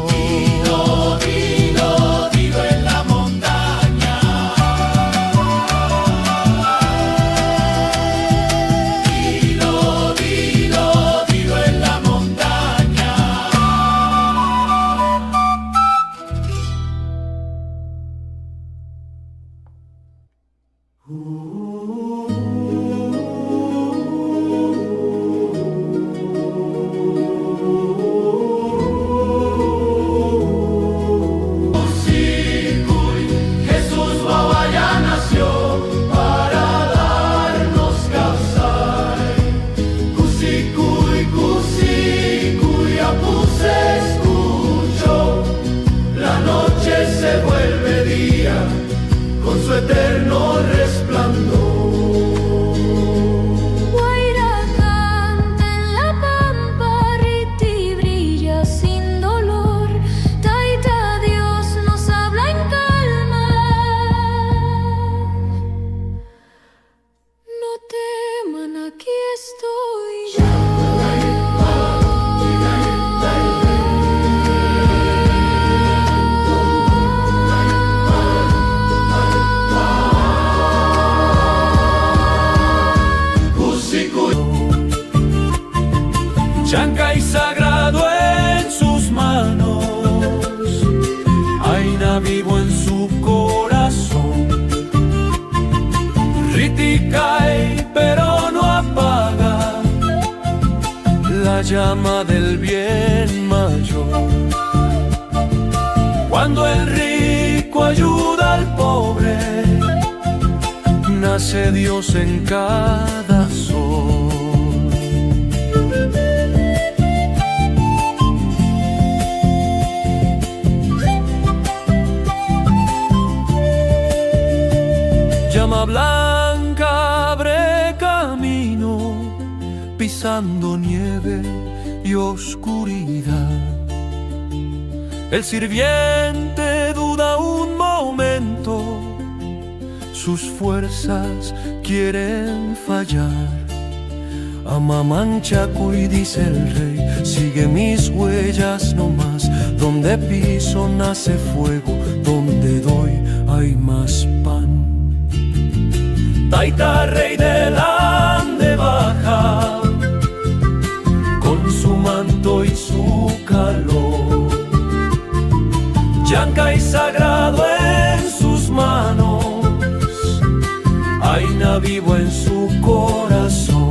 Dilo, dilo, dilo en la montaña. Dilo, dilo, dilo en la montaña. Jesús Baba ya nació para darnos causar. Cusicuy, cusicuy, apus escucho. La noche se vuelve día con su eterno resplandor. Guaira canta en la pampa, Riti brilla sin dolor. Taita Dios nos habla en calma. No teman, aquí estoy yo. Chanca y sagrado en sus manos, Aina vivo en su corazón. Riti cae pero no apaga la llama del bien mayor. Cuando el rico ayuda al pobre, nace Dios en cada sol. pisando nieve y oscuridad. El sirviente duda un momento, sus fuerzas quieren fallar. Amamanchacuy, dice el rey, sigue mis huellas nomás. Donde piso nace fuego, donde doy hay más pan. Taita, rey del Ande baja, con su manto y su calor. Yancay sagrado en sus manos, Aina vivo en su corazón.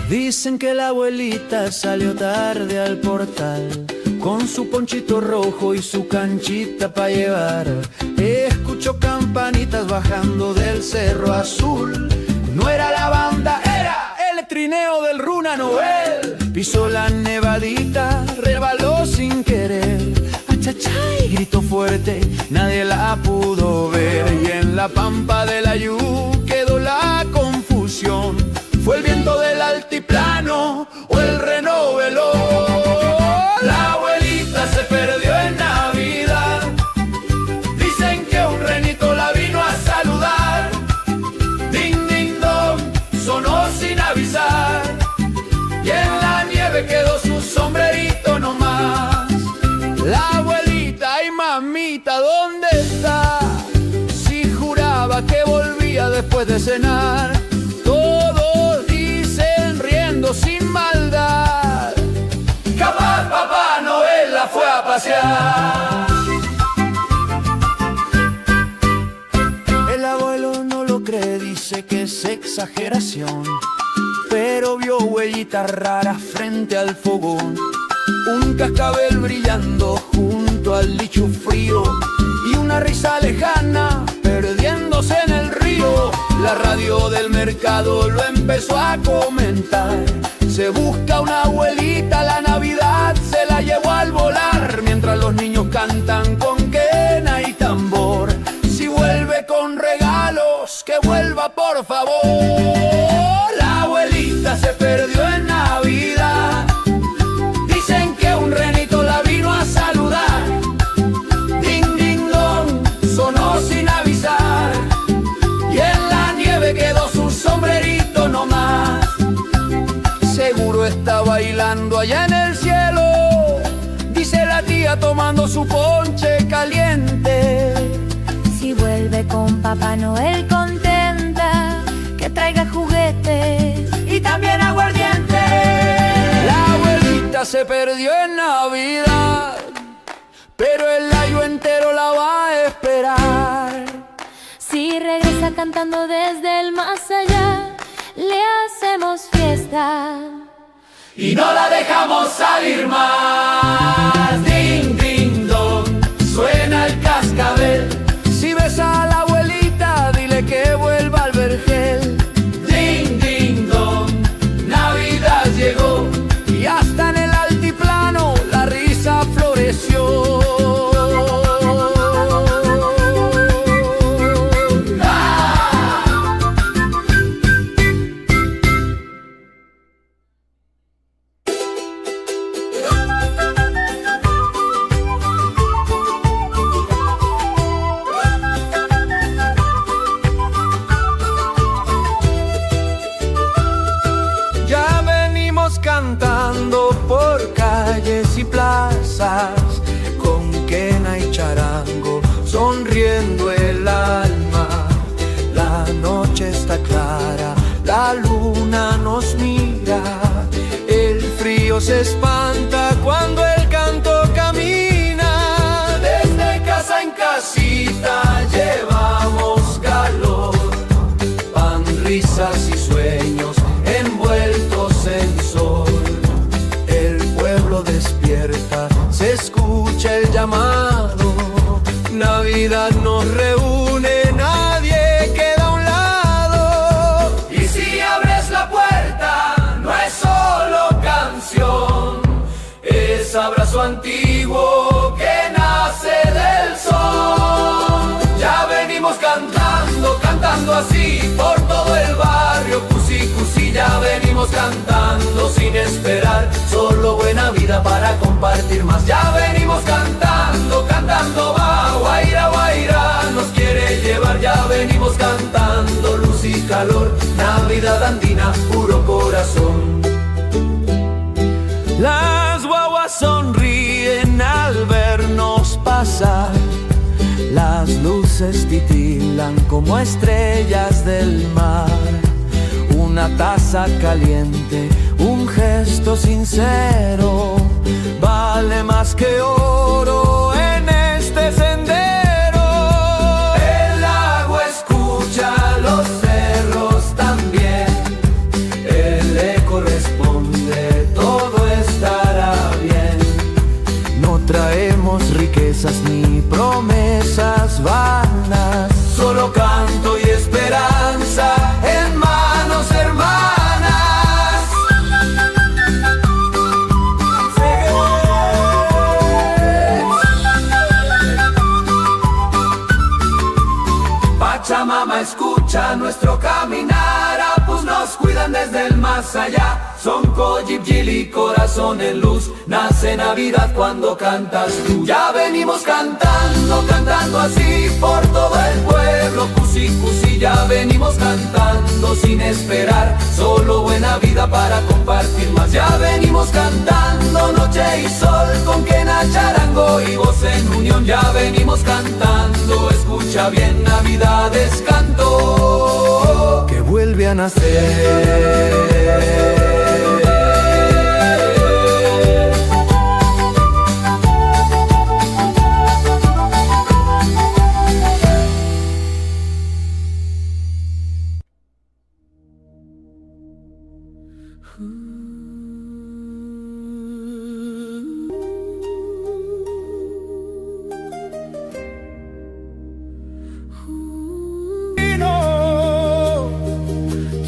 Dicen que la abuelita salió tarde al portal, con su ponchito rojo y su canchita pa' llevar. Escuchó campanitas bajando del Cerro Azul. No era la banda, era el trineo del Runa Noel. Pisó la nevadita, rebaló sin querer. Achachai, gritó fuerte, nadie la pudo ver. Y en la pampa del Ayú quedó la confusión. ¿Fue el viento del altiplano o el reno veló? La abuelita se perdió en Navidad. Dicen que un renito la vino a saludar. Ding, ding, dong, sonó sin avisar. Y en la nieve quedó su sombrerito nomás. La abuelita, ay mamita, ¿dónde está? Si juraba que volvía después de cenar. Sin maldad, capaz Papá Noel la fue a pasear. El abuelo no lo cree, dice que es exageración, pero vio huellitas raras frente al fogón. Un cascabel brillando junto al lichu frío y una risa lejana perdiéndose en el río. La radio del mercado lo empezó a comentar. Se busca una abuelita, la Navidad se la llevó al volar. Mientras los niños cantan con quena y tambor. Si vuelve con regalos, que vuelva por favor. La abuelita se perdió en Navidad. Dicen que un renito la vino a saludar. Ding, ding, dong, sonó sin avisar. Y en la nieve quedó su sombrerito nomás. Seguro está bailando allá en el cielo, dice la tía tomando su ponche caliente. Si vuelve con Papá Noel contenta, que traiga juguetes Y también aguardiente. La abuelita se perdió en Navidad, pero el año entero la va a esperar. Si regresa cantando desde el más allá, le hacemos fiesta Y no la dejamos salir más. Ding, ding, dong, suena el cascabel. Si ves a la abuelita, dile que vuelva al vergel. Ding, ding, dong, Navidad llegó. Y hasta en el altiplano la risa floreció. Cantando por calles y plazas, con quena y charango, sonriendo el alma. La noche está clara, la luna nos mira. El frío se espanta cuando el canto camina. Desde casa en casita lleva Navidad nos reúne, nadie queda a un lado. Y si abres la puerta, no es solo canción, es abrazo antiguo que nace del sol. Ya venimos cantando, cantando así por todo el barrio, cusi cusi, ya venimos cantando sin esperar, solo buena vida para compartir más. Ya venimos cantando, cantando va, guaira, guaira, nos quiere llevar. Ya venimos cantando, luz y calor, Navidad andina, puro corazón. Las guaguas sonríen al vernos pasar, las luces titilan como estrellas del mar. Una taza caliente, un gesto sincero, vale más que oro en este sendero. El agua escucha, los cerros también, el eco responde, todo estará bien. No traemos riquezas ni promesas vanas, Solo canto y esperanza en manos hermanas. Pachamama escucha nuestro caminar, Apus nos cuidan desde el más allá. Son Koyip, Gili, corazón en luz, nace Navidad cuando cantas tú. Ya venimos cantando, cantando así por todo el pueblo, cusi cusi, ya venimos cantando sin esperar, solo buena vida para compartir más. Ya venimos cantando noche y sol con quena, charango y voz en unión. Ya venimos cantando, escucha bien, Navidad es canto que vuelve a nacer.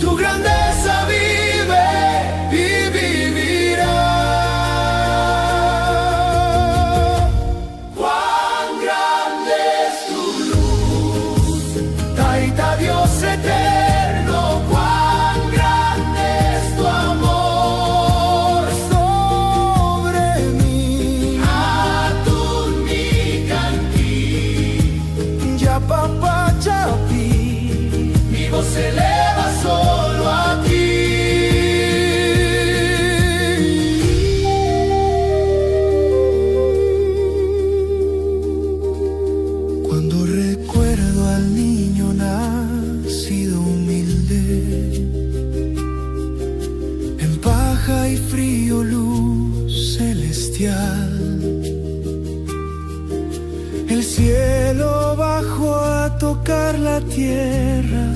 Tu grandeza vive y vivirá. Cuán grande es tu luz, Taita Dios eterno, cuán grande es tu amor sobre mí. Atun mi canti, Ya papá chapi, mi voz se eleva solo a ti. cuando recuerdo al niño nacido humilde, en paja y frío luz celestial, el cielo bajó a tocar la tierra,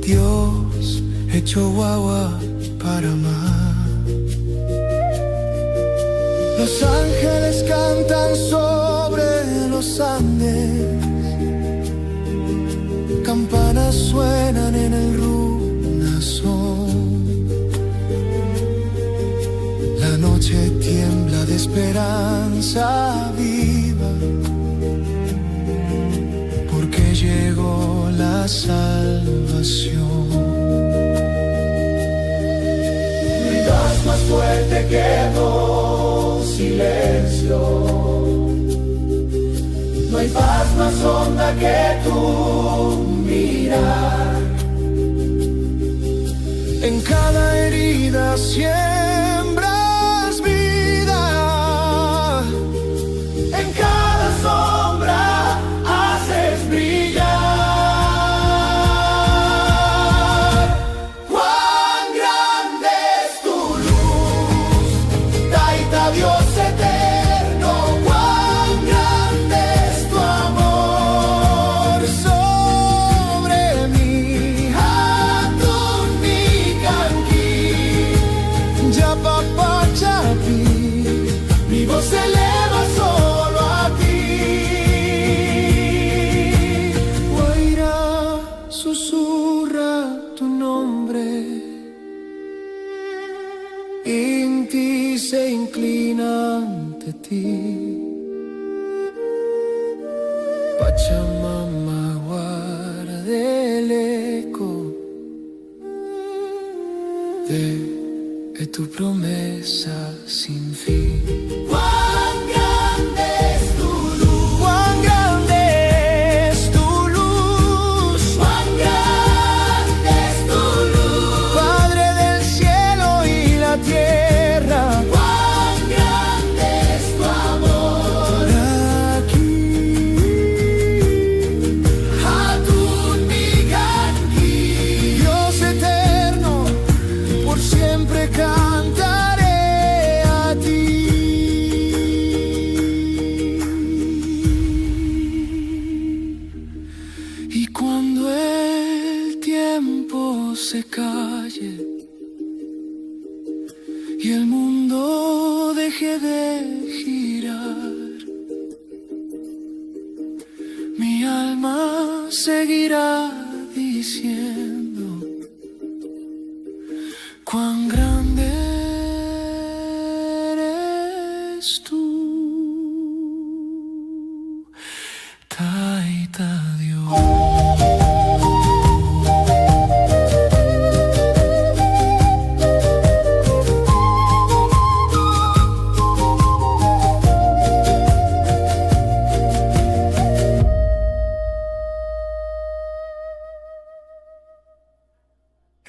Dios hecho guagua para amar. Los ángeles cantan sobre los Andes, campanas suenan en el runazón. La noche tiembla de esperanza viva, porque llegó la salvación. Gritas más fuerte que dos silencio, no hay paz más honda que tu mirar. En cada herida siembras vida, En cada sombra haces brillar. Cuán grande es tu luz, Taita Dios eterno, cuán grande es tu amor sobre mí. Atun mi canqui, Pachamama guarde el eco de tu promesa sin fin. Cuán grande es tu luz, cuán grande es tu luz, cuán grande es tu luz, Padre del cielo y la tierra, cuán grande es tu amor. Aquí, Hatun Miganki, Dios eterno, por siempre cantaré a ti. Y cuando el tiempo se calle y el mundo deje de girar, mi alma seguirá diciendo cuán grande eres tú, Taita Dios.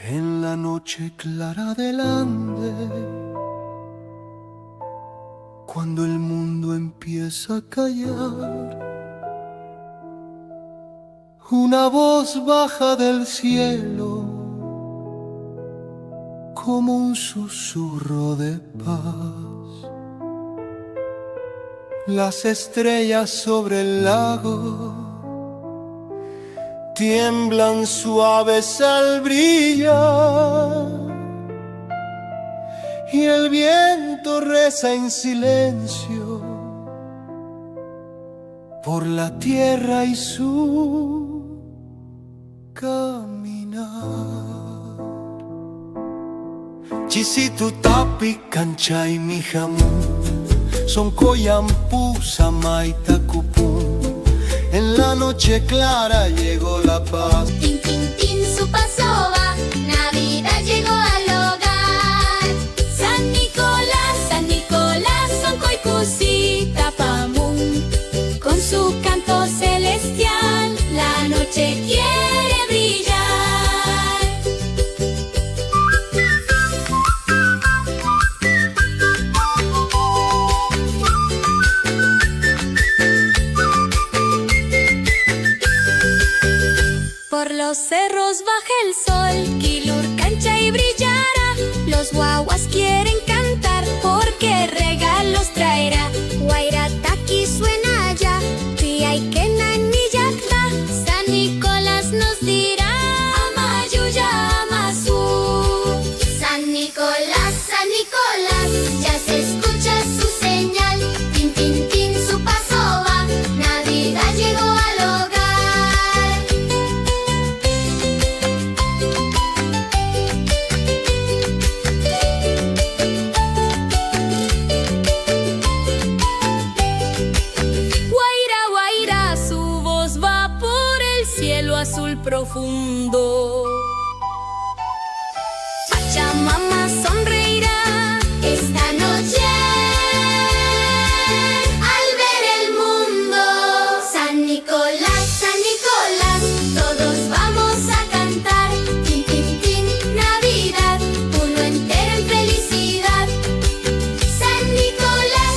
En la noche clara del Ande, cuando el mundo empieza a callar, una voz baja del cielo como un susurro de paz. Las estrellas sobre el lago tiemblan suaves al brillar y el viento reza en silencio por la tierra y su caminar. Chisitu tapi kanchay mi jamu, son koyampu samaita kupun. En la noche clara llegó la paz. Tin, tin, tin, su paso va, Navidad llegó al hogar. San Nicolás, son coicucita pamun. Con su canto celestial, la noche quiere brillar. Por los cerros baja el sol, Kilur cancha y brillará. Los guaguas quieren cantar porque regalos traerá. Guairataki suena ya, Tiaikena ni yakta. San Nicolás nos dirá, Amayuya Amazu. San Nicolás, ya se escucha su señal. Tin, tin, tin, su paso va, Navidad llegó al hogar. Guaira, su voz va por el cielo azul profundo. Pachamama sonreirá esta noche al ver el mundo. San Nicolás, todos vamos a cantar. Tin, tin, tin, Navidad, uno entero en felicidad. San Nicolás,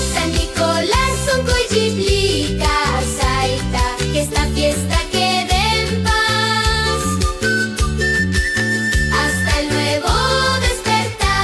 un coyiplica, saita, que esta fiesta quede en paz hasta el nuevo despertar.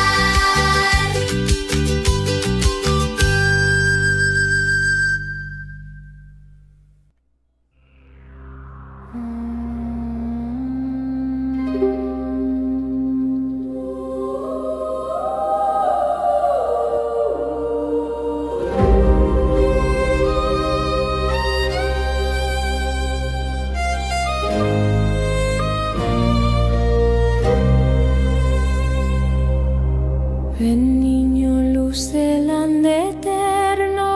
Ven niño, luz del ande eterno,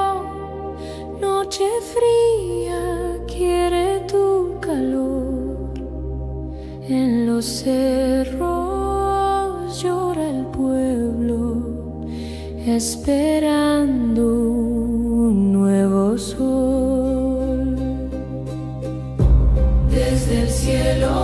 noche fría, quiere esperando un nuevo sol. Desde el cielo